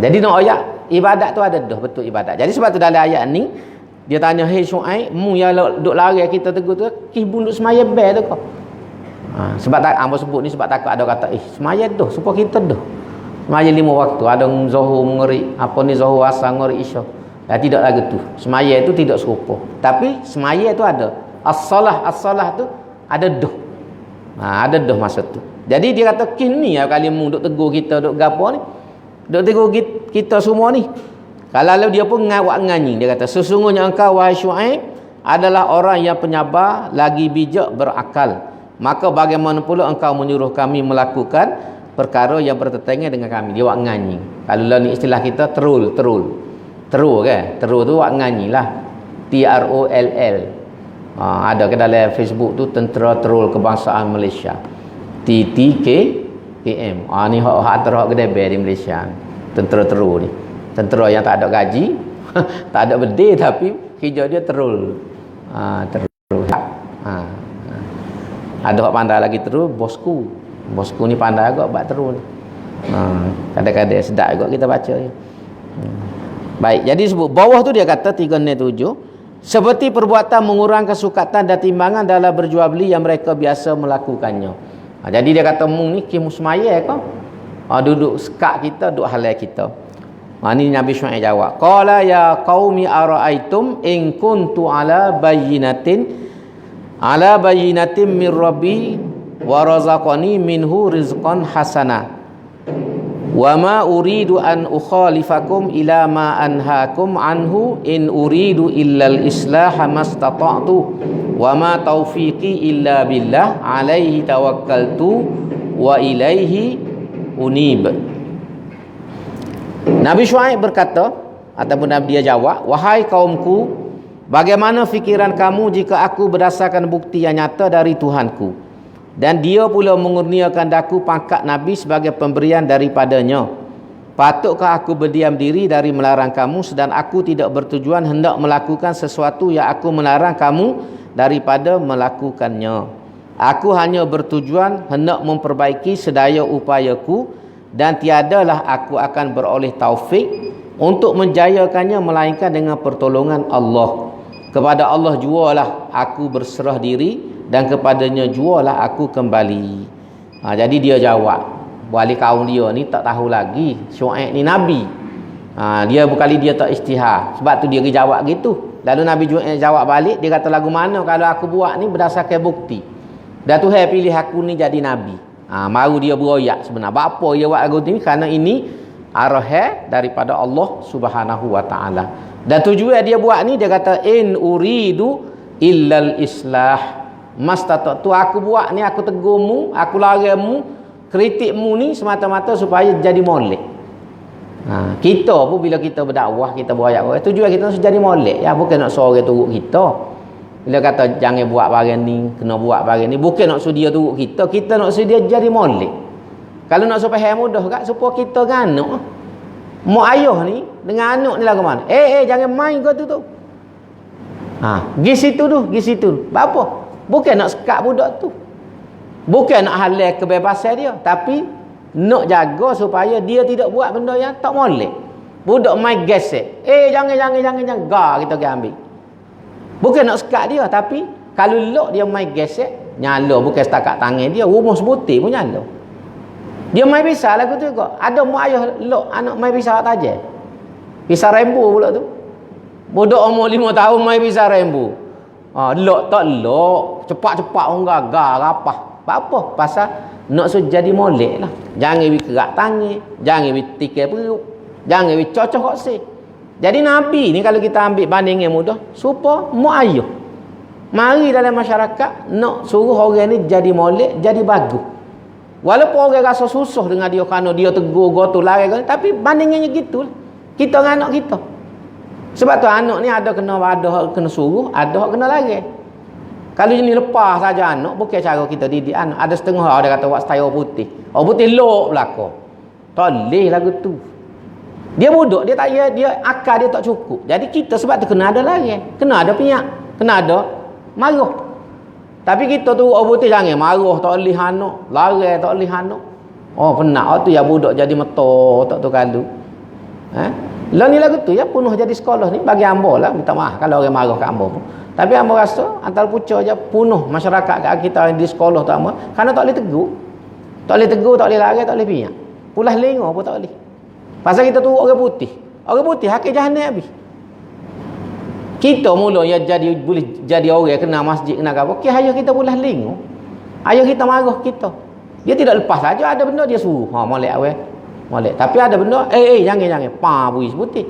Jadi nak ayat ibadat tu ada dah betul ibadat. Jadi sebab tu dalam ayat ni Dia tanya, "Hei Syuaib, mu yang duk lari kita tegur tu, ki bunduk semaya bel tu kau?" Sebab tak hangpa sebut ni sebab takut ada kata, semaya dah, supaya kita dah. Semaya 5 waktu, ada Zuhur mengeri, apa ni Zuhur asar mengeri Isyak. Tidak lagi tu. Semaya itu tidak serupa. Tapi semaya itu ada. As-salah tu ada dah. Ada dah masa tu. Jadi dia kata, "Kini ya kali mu duk tegur kita duk gapo ni? Duk tegur kita semua ni." Kalau dia pun ngawak nganyi, dia kata, "Sesungguhnya engkau wahai Syuaib adalah orang yang penyabar lagi bijak berakal. Maka bagaimana pula engkau menyuruh kami melakukan perkara yang bertentangan dengan kami?" Dia wak nganyi. Kalau ni istilah kita terul kan? Terul tu wak nganyi lah. TROLL. Ada ke dalam Facebook tu, Tentera Terul Kebangsaan Malaysia. TTKM. Ni hak terhak kedai di Malaysia. Tentera terul ni. Tentera yang tak ada gaji, tak ada bedil, tapi kerja dia terul. Terul. Ada hak pandai lagi terul, bosku. Bosku ni pandai agak buat terul. Kadang-kadang sedap agak kita baca. Baik, jadi sebut bawah tu dia kata 307, seperti perbuatan mengurangkan sukatan dan timbangan dalam berjual beli yang mereka biasa melakukannya. Jadi dia kata, "Mung ni kim semaya kau?" Duduk sekat kita, duduk halal kita. Ni Nabi Syuaib jawab, "Qala ya qaumi ara'aitum in kuntu ala bayyinatin min rabbi wa razaqani minhu rizqan hasana wa ma uridu an ukhalifakum ila ma anhaakum anhu in uridu illa al-islaha mastata'tu wa ma taufiqi illa billah alaihi tawakkaltu wa ilaihi unib." Nabi Syuaib berkata, ataupun Nabi dia jawab, "Wahai kaumku, bagaimana fikiran kamu jika aku berdasarkan bukti yang nyata dari Tuhanku, dan dia pula mengurniakan daku pangkat Nabi sebagai pemberian daripadanya? Patutkah aku berdiam diri dari melarang kamu, sedang aku tidak bertujuan hendak melakukan sesuatu yang aku melarang kamu daripada melakukannya? Aku hanya bertujuan hendak memperbaiki sedaya upayaku, dan tiadalah aku akan beroleh taufik untuk menjayakannya melainkan dengan pertolongan Allah. Kepada Allah jualah aku berserah diri, dan kepadanya jualah aku kembali." Jadi dia jawab. Wali kaum dia ni tak tahu lagi Syuaib ni Nabi. Dia berkali dia tak istihar. Sebab tu dia jawab gitu. Lalu Nabi jawab balik. Dia kata, "Lagu mana kalau aku buat ni berdasarkan bukti. Dan Tuhan pilih aku ni jadi Nabi." Maru dia beroyak sebenarnya. Apa dia buat lagu ni? Kerana ini arahan daripada Allah Subhanahu wa taala. Dan tujuan dia buat ni, dia kata, "In uridu illal islah mastata'tu." Aku buat ni, aku tegurmu, aku larangmu, kritikmu ni semata-mata supaya jadi molek. Kita pun bila kita berdakwah, kita beroyak, tujuan kita nak jadi molek. Ya, bukan nak suruh orang turut kita. Bila kata jangan buat barang ni, kena buat barang ni, bukan nak suruh dia turut kita. Kita nak suruh dia jadi molek. Kalau nak supaya mudah kat, supaya kita kan anak. Mak ayah ni dengan anak ni lah ke mana? Jangan main kau tu. Pergi situ tu, pergi situ. Apa? Bukan nak sekat budak tu. Bukan nak halal kebebasan dia, tapi nak jaga supaya dia tidak buat benda yang tak molek. Budak main gesek. Jangan. Gar kita pergi ambil. Bukan nak sekat dia, tapi kalau lok dia main gesek, nyala bukan setakat tangan dia, rumah sebutir pun nyala. Dia main pisau lagu tu juga. Ada mak ayah lok anak main pisau tajam. Pisau rembu pula tu. Budak umur 5 tahun main pisau rembu. Lok tak lok, cepat-cepat orang gagal rapah. Apa? Pasal nak suruh jadi molek lah. Jangan bi kerak tangan, jangan bi tikar perut, jangan bi cocok kok si. Jadi Nabi ni kalau kita ambil banding yang mudah, supaya mak ayah mari dalam masyarakat nak suruh orang ni jadi molek, jadi bagus. Walaupun orang rasa susah dengan dia kerana dia tegur gotu lari kan, tapi bandingannya gitu. Kita dengan anak kita. Sebab tu anak ni ada kena suruh, ada kena lari. Kalau ni lepas saja anak, bukan cara kita didik anak. Ada setengah ada kata buat style putih. Putih lok belaka. Tak leh lagu tu. Dia bodoh, dia tak dia akal dia tak cukup. Jadi kita sebab tu kena ada lari, kena ada piak, kena ada marah. Tapi kita tu putih jangan marah tak leh anak, lari tak leh anak. Penat tu ya bodoh jadi metor tak tu kalu. Lah ni lagu tu ya penuh jadi sekolah ni bagi ambo lah, minta maaf kalau orang marah kat ambo pun. Tapi ambo rasa antar pucuk je penuh masyarakat kat kita di sekolah tu ambo kerana tak boleh tegur. Tak boleh tegur, tak boleh larang, tak boleh piak. Pulas lengo pun tak boleh. Pasal kita tu orang putih. Orang putih hak jahanam habis. Kita mula ya jadi boleh jadi orang kena masjid kena apa. Okey ayah kita pulas lengo. Ayah kita marah kita. Dia tidak lepas saja ada benda dia suruh. Ha molek awal. Molek. Tapi ada benda jangan buis putih.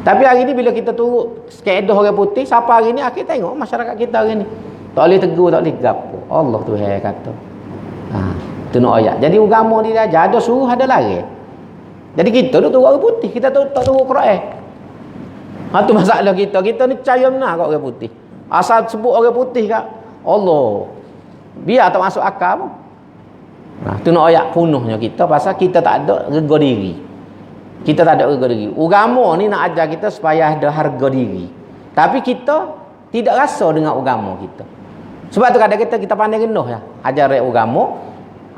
Tapi hari ni bila kita turut skedoh orang putih, siapa hari ni akhir tengok masyarakat kita hari ni. Tak boleh tegur, tak boleh gapo. Allah Tuhan kata. Tu nak ayat. Jadi agama dia ajar ada suruh ada lari. Jadi kita tu orang putih, kita tu tak turut Quran. Tu masalah kita. Kita ni percaya benar kat orang putih. Asal sebut orang putih kat Allah. Biar tak masuk akal pun. Tu nak ayat punuhnya kita pasal kita tak ada rega diri. Kita tak ada rega diri. Agama ni nak ajar kita supaya ada harga diri. Tapi kita tidak rasa dengan agama kita. Sebab tu kadang-kadang kita pandai genuh ya. Ajar agama,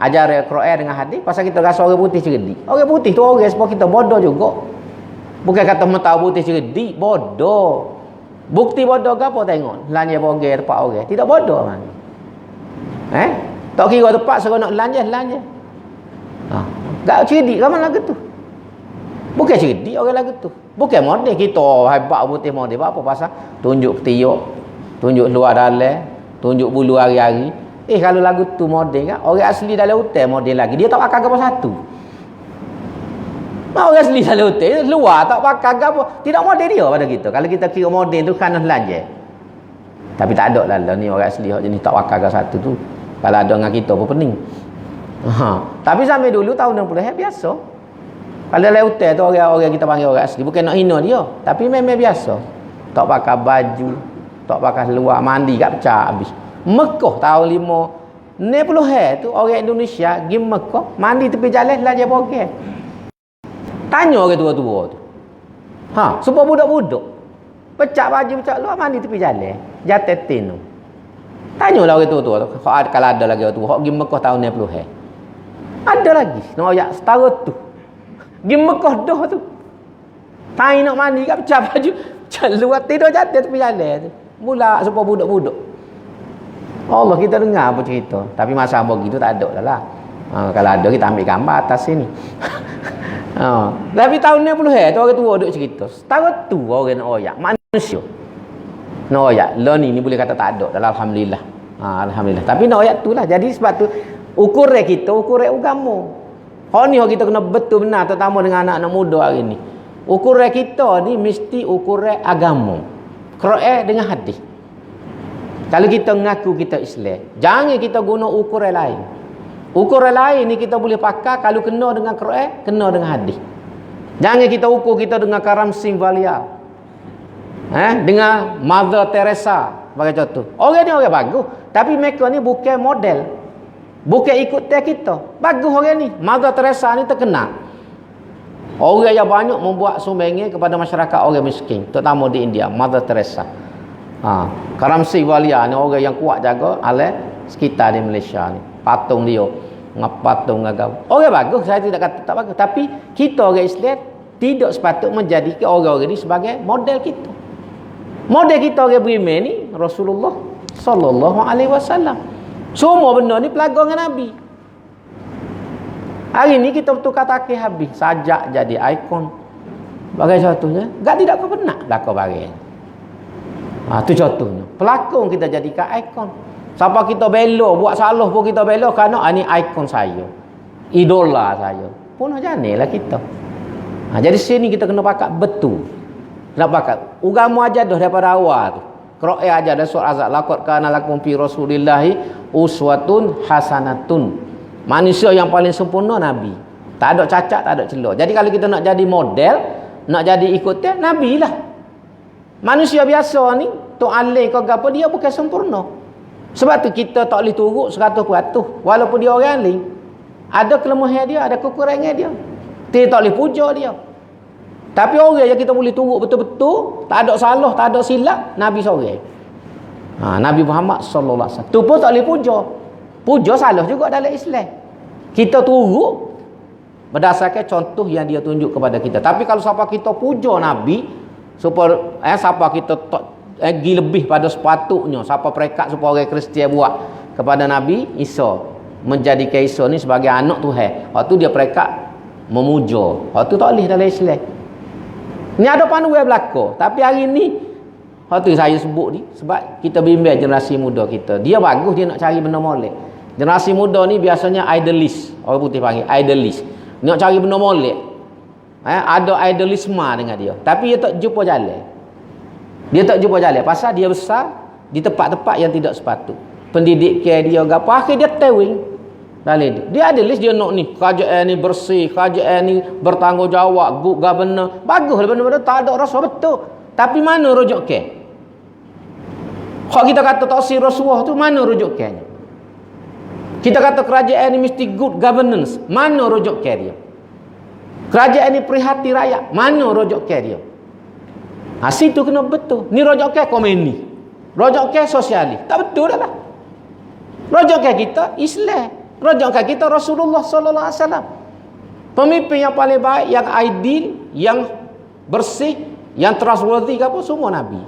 ajar Quran dengan hadis pasal kita rasa orang putih cerdik. Orang putih tu orang sebab kita bodoh juga. Bukan kata tahu putih cerdik, bodoh. Bukti bodoh ke apa tengok? Lanja bogel tempat orang. Tidak bodoh man. Tak kira tempat seronok lanja. Tak cerdik ke mana lagu tu? Bukan cerdik orang lagu tu. Bukan model kita hebat putih model apa pasal tunjuk tiuk, tunjuk luar dalam, tunjuk bulu hari-hari. Kalau lagu tu model kan orang asli dalam hotel model lagi. Dia tak pakai apa satu. Orang asli dalam hotel luar tak pakai apa. Tidak model dia pada kita. Kalau kita kira model tu kan lanja. Tapi tak ada lah ni orang asli hak jenis tak pakai apa satu tu. Kalau ada dengan kita apa pening. Tapi sampai dulu tahun 60 biasa. Kalau dalam hotel tu orang-orang kita panggil orang asli. Bukan nak hina dia. Tapi memang biasa. Tak pakai baju. Tak pakai luar. Mandi kat pecah habis. Mekah tahun 60 tu orang Indonesia pergi Mekah. Mandi tepi jalan belajar bogel. Tanya orang tua-tua tu. Supaya budak-budak. Pecah baju, pecah luar. Mandi tepi jalan. Jatuh tin tu. Tanyalah orang tua-tua tu. Kalau ada lagi orang tua. Hak pergi Mekah tahun 60. Ada lagi. Nak ayat setara tu. Pergi Mekah dah tu. Tanya nak mandi kat pecah baju. Pecah luar tidur jatuh tepi jalan tu. Mula supaya budak-budak. Allah kita dengar apa cerita. Tapi masa abang gitu tak ada lah. Kalau ada kita ambil gambar atas sini. Tapi tahun 60 tu orang tua duduk cerita. Setara tu orang nak oyak. Manusia. Nak oyak. Lah ni boleh kata tak ada. Dalam Alhamdulillah. Alhamdulillah. Tapi nak oyak tu lah. Jadi sebab tu ukuran kita, ukuran agama. Ni kita kena betul benar terutama dengan anak-anak muda hari ni. Ukuran kita ni mesti ukuran agama. Quran dengan hadis. Kalau kita mengaku kita Islam, jangan kita guna ukuran lain. Ukuran lain ni kita boleh pakai kalau kena dengan Quran, kena dengan hadis. Jangan kita ukur kita dengan Karam Singh Valia. Dengan Mother Teresa bagi contoh. Orang ni orang bagus, tapi mereka ni bukan model. Bukan ikut teks kita. Bagus orang ni. Mother Teresa ni terkenal. Orang yang banyak membuat sumbangan kepada masyarakat orang miskin, terutama di India, Mother Teresa. Karam Singh Valia ni orang yang kuat jaga ala sekitar di Malaysia ni. Patung dia, patung agama. Orang bagus, saya tidak kata tak bagus, tapi kita orang Islam tidak sepatut menjadikan orang-orang ni sebagai model kita. Model kita orang beriman ni Rasulullah sallallahu alaihi wasallam. Semua benda ni pelagak dengan Nabi. Hari ni kita betul kata habis sajak jadi ikon. Bagai contohnya, tidak pernah belakang bagian. Tu contohnya. Pelakon kita jadikan ikon. Siapa kita bela, buat salah pun kita bela kerana ini ikon saya. Idola saya. Pun janilah kita. Jadi sini kita kena pakat betul. Nak pakat. Agama aja dah daripada awal tu. Quran aja dah surah Azab. Laqad kana lakum fi Rasulillahi uswatun hasanatun. Manusia yang paling sempurna Nabi. Tak ada cacat, tak ada celah. Jadi kalau kita nak jadi model, nak jadi ikutan, Nabi lah. Manusia biasa ni, Tok Alih kau apa dia bukan sempurna. Sebab tu kita tak boleh turut 100%. Walaupun dia orang alim, ada kelemahan dia, ada kekurangan dia. Kita tak boleh puja dia. Tapi orang yang kita boleh turut betul-betul, tak ada salah, tak ada silap, Nabi seorang. Nabi Muhammad sallallahu alaihi wasallam. Tu pun tak boleh puja. Puja salah juga dalam Islam. Kita turut berdasarkan contoh yang dia tunjuk kepada kita. Tapi kalau siapa kita puja Nabi, supaya siapa kita pergi lebih pada sepatutnya, siapa perekat supaya orang Kristian buat kepada Nabi Isa, menjadikan Isa ni sebagai anak Tuhan, waktu dia perekat memuja, waktu tak boleh dalam Islam. Ni ada panduan berlaku. Tapi hari ni, waktu saya sebut ni, sebab kita bimbing generasi muda kita, dia bagus, dia nak cari benda molek. Generasi muda ni biasanya idealist, orang putih panggil idealist, nak cari benda molek. Ada idealisme dengan dia, tapi dia tak jumpa jalan. Dia tak jumpa jalan pasal dia besar di tempat-tempat yang tidak sepatut. Pendidikan dia gapo, akhir dia tewing dalam dia ada list, dia nak ni kerajaan ni bersih, kerajaan ni bertanggungjawab, good governor, bagus benda-benda tak ada rasa betul. Tapi mana rujuknya? Kalau kita kata taksir Rasulullah tu, mana rujuknya? Kita kata kerajaan ni mesti good governance, mana rujuknya dia? Kerajaan ni perhati rakyat, mana rujuknya dia? Situ kena betul. Ni rojoknya komuni, rojoknya sosialis, tak betul dah lah. Rojoknya kita Islam, rojoknya kita Rasulullah sallallahu alaihi wasallam. Pemimpin yang paling baik, yang ideal, yang bersih, yang trustworthy apa semua Nabi.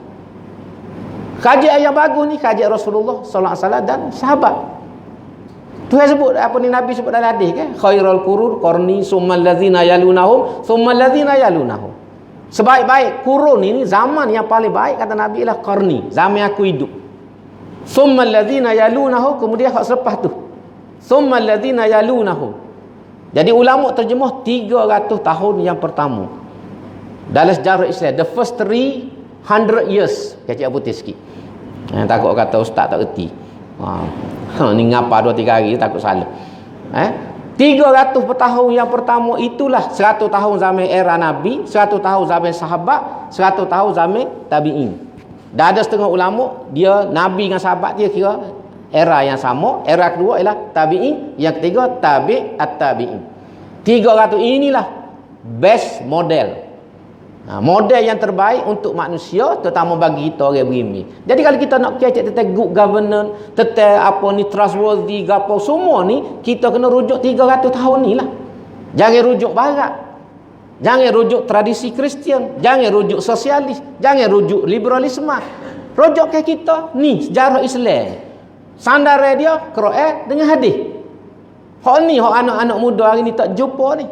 Kajian yang bagus ni kajian Rasulullah sallallahu alaihi wasallam dan sahabat. Tuhan sebut apa ni, Nabi sebut dalam hadis kan, khairul qurun qarni summal ladzina yalunahum summal ladzina yalunahum. Sebaik-baik kurun ini, zaman yang paling baik kata Nabi ialah qarni, zaman aku hidup. Summal ladzina yalunahu, kemudian hak selepas tu. Summal ladzina yalunahu. Jadi ulama terjemah 300 tahun yang pertama dalam sejarah Islam, the first 300 years. Kecik putih sikit. Takut kata ustaz tak erti. Ni ngapa 2-3 hari takut salah. 300 tahun yang pertama itulah 100 tahun zaman era Nabi, 100 tahun zaman sahabat, 100 tahun zaman tabi'in. Dah ada setengah ulama, dia Nabi dengan sahabat dia kira era yang sama. Era kedua ialah tabi'in, yang ketiga tabi'at tabi'in. 300 inilah best model. Model yang terbaik untuk manusia, terutama bagi kita orang beriman. Jadi kalau kita nak kecek tentang good governance, tentang apa ni trustworthy, apa semua ni, kita kena rujuk 300 tahun ni lah. Jangan rujuk barat, jangan rujuk tradisi Kristian, jangan rujuk sosialis, jangan rujuk liberalisme. Rujuk ke kita ni sejarah Islam. Sandaran dia Quran dengan hadis. Hak ni hak anak-anak muda hari ni tak jumpa ni.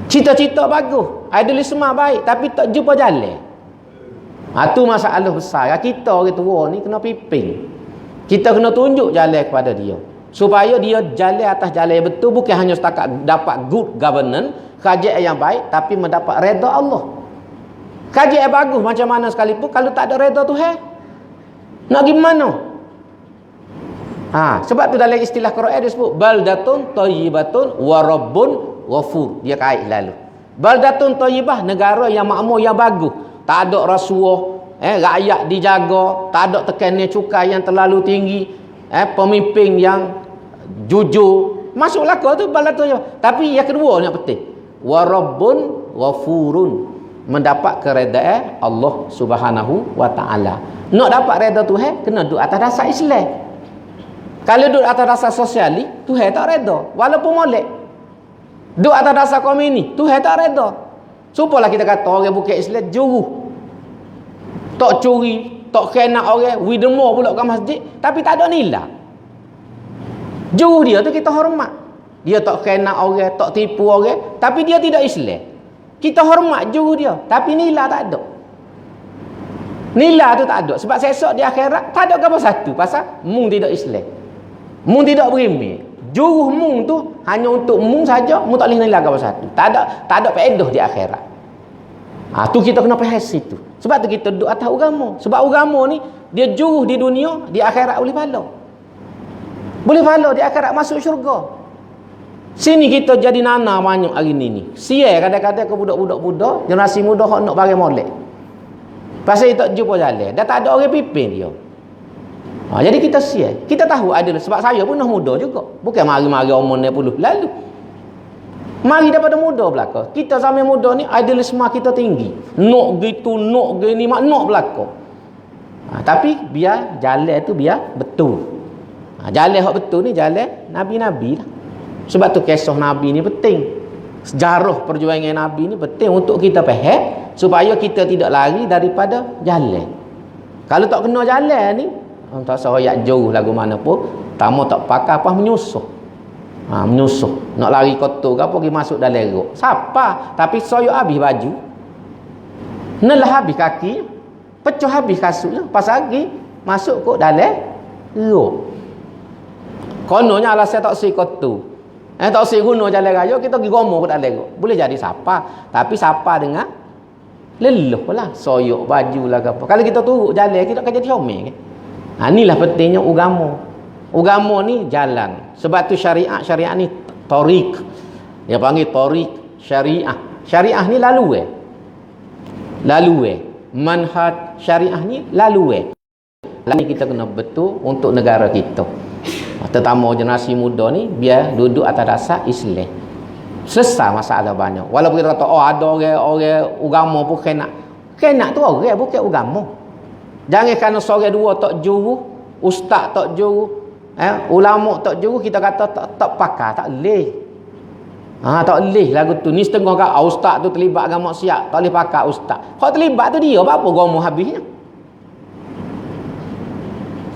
Cita-cita bagus, idealisme baik, tapi tak jumpa jalan. Tu masalah besar. Kita orang tua ni kena pimpin. Kita kena tunjuk jalan kepada dia, supaya dia jalan atas jalan yang betul, bukan hanya setakat dapat good governance, kerajaan yang baik, tapi mendapat redha Allah. Kerajaan bagus macam mana sekalipun, kalau tak ada redha Tuhan, nak gimana? Sebab tu dalam istilah Quran dia sebut baldatun thayyibatun wa rabbun ghafur. Dia kait lalu. Baldatun thayyibah, negara yang makmur yang bagus. Tak ada rasuah, rakyat dijaga, tak ada tekanan cukai yang terlalu tinggi, pemimpin yang jujur. Masuklah kau tu baldatun thayyibah. Tapi yang kedua yang penting, wa rabbun ghafurun, mendapat keredaan Allah Subhanahu wa taala. Nak dapat redha Tuhan, kena duduk atas dasar Islam. Kalau duduk atas dasar sosialis, Tuhan tak redha, walaupun molek. Duduk atas dasar komuni, Tuhan tak redha. Supalah kita kata orang bukan Islam juru, tak curi, tak kena orang, widemo pula ke masjid, tapi tak ada nilai. Juru dia tu kita hormat. Dia tak kena orang, tak tipu orang, tapi dia tidak Islam. Kita hormat juru dia, tapi nilai tak ada. Nilai tu tak ada. Sebab esok di akhirat tak ada apa satu, pasal mung tidak Islam. Mung tidak berimej. Juruh mung tu hanya untuk mung saja, mung tak boleh nilai apa satu. Tak ada faedah di akhirat. Tu kita kena faham situ. Sebab tu kita duduk atas agama. Sebab agama ni dia juruh di dunia, di akhirat boleh pahala. Boleh pahala di akhirat masuk syurga. Sini kita jadi nana banyak hari ni. Sial kadang-kadang ke budak-budak muda, generasi muda hok nak bagi molek. Pasal dia tak jumpa jalan. Dah tak ada orang pimpin dia. Jadi kita siap. Kita tahu ada, sebab saya pun dah muda juga. Bukan mari-mari umur 60 lalu. Mari daripada muda belaka. Kita zaman muda ni idealisme kita tinggi. Nak gitu, nak gini, nak belaka. Tapi biar jalan tu biar betul. Jalan hak betul ni jalan nabi-nabi lah. Sebab tu kisah Nabi ni penting. Sejarah perjuangan Nabi ni penting untuk kita faham supaya kita tidak lari daripada jalan. Kalau tak kena jalan ni, tak seroyak jauh lagu mana pun, tamu tak pakai apa menyusuh. Menyusuh. Nak lari kotor ke apa pergi masuk dalam lerok. Siapa? Tapi soyok habis baju. Nelah habis kaki. Pecah habis kasutnya. Pas lagi masuk kok dalam lerok. Kononnya alasan tak si kotor. Tak si guna jalan raya, kita pergi gomo ke dalam lerok. Boleh jadi siapa. Tapi siapa dengar leluh lah. Soyok baju lah ke apa. Kalau kita turut jalan, kita akan jadi comel ke? Inilah pentingnya agama. Agama ni jalan. Sebab tu syariat ni tariq. Dia panggil tariq syariah. Syariah ni lalu manhaj syariah ni lalu Lalu kita kena betul untuk negara kita. Terutama generasi muda ni biar duduk atas dasar Islam. Selesai masalah banyak. Walaupun kita kata ada orang agama pun kena. Kena tu orang bukan agama. Jangan kerana seorang dua tak juru, ustaz tak juru, ulama tak juru, kita kata tak pakar, tak leh. Tak leh lagu tu. Ni setengah kat ustaz tu terlibat dengan maksiat, tak boleh pakar ustaz. Kalau terlibat tu dia apa agama habisnya?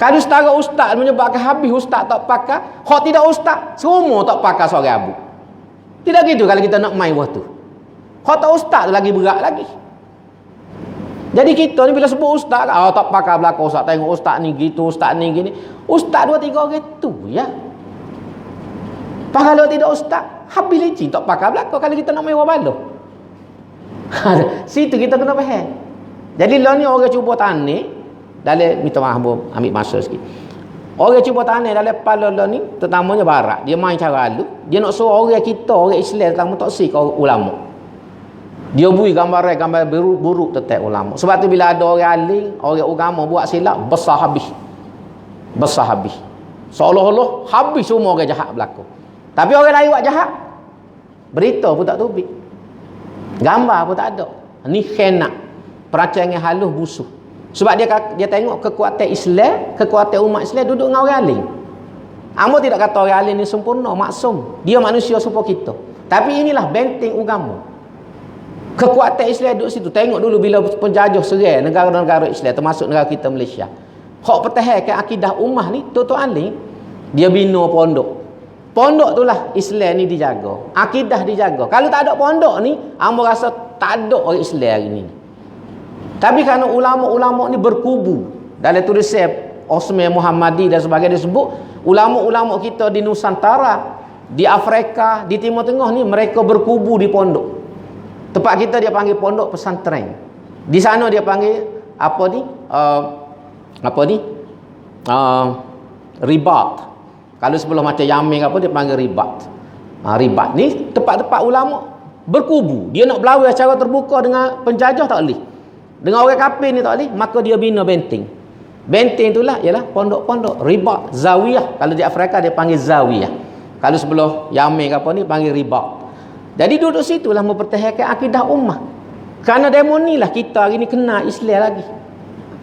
Kalau setara ustaz menyebabkan habis ustaz tak pakar, kalau tidak ustaz, semua tak pakar seorang abu. Tidak gitu kalau kita nak main waktu. Kalau tak ustaz tu lagi berat lagi. Jadi kita ni bila sebut ustaz, tak pakar belakang ustaz, tengok ustaz ni gitu, ustaz ni gini. Ustaz 2-3 orang tu ya. Kalau tidak ustaz, habis licin tak pakar belakang kalau kita nak main wabalo. Situ kita kena faham. Jadi lah ni orang cuba tanya, dalam minta maaf ambil masa sikit. Orang cuba tanya dalam kepala lah ni, terutamanya barat, dia main cara lalu, dia nak suruh orang kita, orang Islam terutama tak si kau ulama. Dia bui gambar buruk tentang ulama. Sebab tu bila ada orang alim, orang agama buat silap, besar habis. Seolah-olah habis semua orang jahat berlaku. Tapi orang lain buat jahat, berita pun tak tubik. Gambar pun tak ada. Ni khianat. Perancangan halus busuk. Sebab dia tengok kekuatan Islam, kekuatan umat Islam duduk dengan orang alim. Amo tidak kata orang alim ni sempurna, maksum. Dia manusia seperti kita. Tapi inilah benteng agama. Kekuatan Islam duduk situ. Tengok dulu bila penjajah serang negara-negara Islam, termasuk negara kita Malaysia. Hak pertahankan akidah ummah ni, Tok alim, dia bina pondok. Pondok itulah Islam ni dijaga. Akidah dijaga. Kalau tak ada pondok ni, amo rasa tak ada orang Islam hari ni. Tapi kerana ulama-ulama ni berkubu. Dalam tulisan Osman Muhammadi dan sebagainya disebut, ulama-ulama kita di Nusantara, di Afrika, di Timur Tengah ni, mereka berkubu di pondok. Tempat kita dia panggil pondok pesantren. Di sana dia panggil ribat. Kalau sebelum macam Yamin apa dia panggil ribat. Ribat ni tempat-tempat ulama berkubu. Dia nak berlawan secara terbuka dengan penjajah tak boleh. Dengan orang kafir ni tak boleh, maka dia bina benteng. Benteng itulah ialah pondok-pondok, ribat, zawiyah. Kalau di Afrika dia panggil zawiyah. Kalau sebelum Yamin apa ni panggil ribat. Jadi duduk situlah mempertahankan akidah ummah. Kerana demo ni lah kita hari ni kena Islam lagi.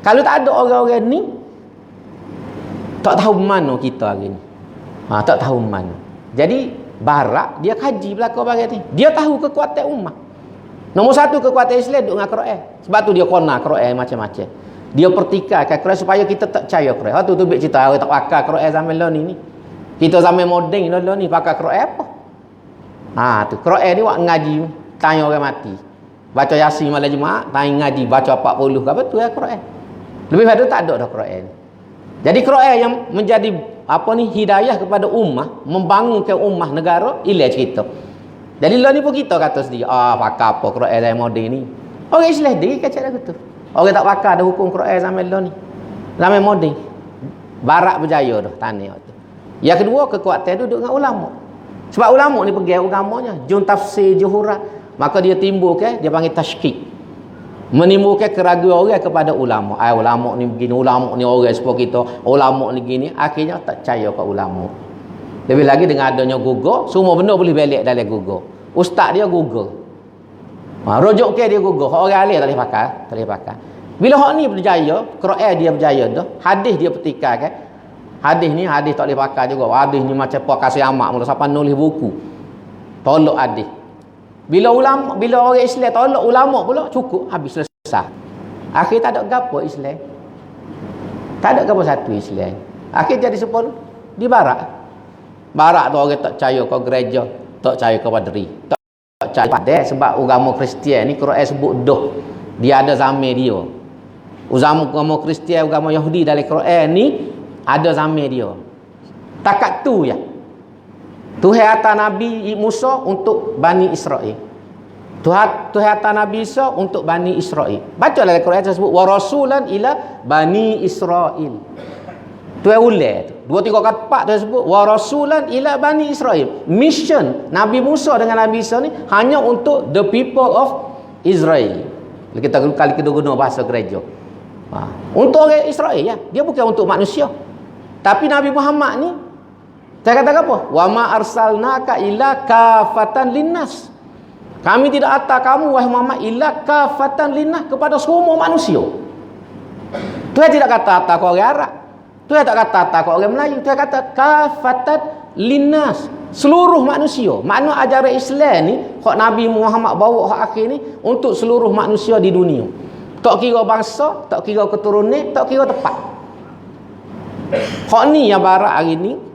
Kalau tak ada orang-orang ni, tak tahu mana kita hari ni. Tak tahu mana. Jadi barat dia kaji belakang barat ni. Dia tahu kekuatan ummah. Nombor satu kekuatan Islam duduk dengan Quran. Sebab tu dia kona Quran macam-macam. Dia pertikaikan Quran supaya kita tak percaya Quran. Tu bik cerita orang tak pakai Quran zaman lah ni. Kita zaman moden lah ni pakai Quran apa? Tu Quran ni wak ngaji tanya orang mati. Baca Yasin malam Jumaat, tanya ngaji baca 40 ke apa tu ya Quran. Lebih pada tak ada dah Quran. Jadi Quran yang menjadi hidayah kepada ummah, membangunkan ummah negara, ilah cerita. Jadi lah ni pun kita kata sendiri, pakai apa Quran zaman moden ni. Orang Islam dia kacau lagu tu. Orang tak pakai ada hukum Quran zaman lah ni. Zaman moden. Barat berjaya dah tanya tu. Yang kedua kekuatan duduk dengan ulama. Sebab ulama ni pegang agamanya, jun tafsir juhurah, maka dia timbulkan, dia panggil tashkik. Menimbulkan keraguan orang kepada ulama. Ulama ni begini, ulama ni orang seperti kita, ulama ni gini, akhirnya tak percaya kat ulama. Lebih lagi dengan adanya Google, semua benda boleh balik dalam Google. Ustaz dia Google. Rujuk ke dia Google. Orang alim tak boleh pakai. Bila hak ni berjaya, Quran dia berjaya dah, hadis dia pertikaikan, Hadis ni hadis tak boleh pakai juga. Hadis ni macam apa kasih amak mula siapa nulis buku. Tolak hadis. Bila orang Islam tolak ulama pula cukup habis selesai. Akhir tak ada gapo Islam. Tak ada gapo satu Islam. Akhir jadi sepuluh di barat. Barat tu orang tak percaya ke gereja, tak percaya ke padri. Tak percaya pada sebab agama Kristian ni Quran sebut doh. Dia ada zaman dia. Agama Kristian, agama Yahudi dalam Quran ni ada zaman dia. Takat tu ya. Tuhan hantar Nabi Musa untuk Bani Israel. Tuhan hantar Nabi Isa untuk Bani Israel. Baca dalam Quran tersebut wa rasulan ila Bani Israel. Tu ulang tu. 2 3 kali 4 tersebut wa rasulan ila Bani Israel. Mission Nabi Musa dengan Nabi Isa ni hanya untuk the people of Israel. Kita kali kedua guna bahasa gereja. Untuk orang Israel ya. Dia bukan untuk manusia. Tapi Nabi Muhammad ni dia kata apa? Wa ma arsalnaka illa kafatan linnas. Kami tidak hantar kamu wahai Muhammad illa kafatan linnas, kepada semua manusia. Tuhan tidak kata hantar ke orang Arab. Tuhan tak kata hantar ke orang Melayu. Tuhan kata kafatan linnas, seluruh manusia. Makna ajaran Islam ni hak Nabi Muhammad bawa hak akhir ni untuk seluruh manusia di dunia. Tak kira bangsa, tak kira keturunan, tak kira tempat. Hak ni yang barat hari ni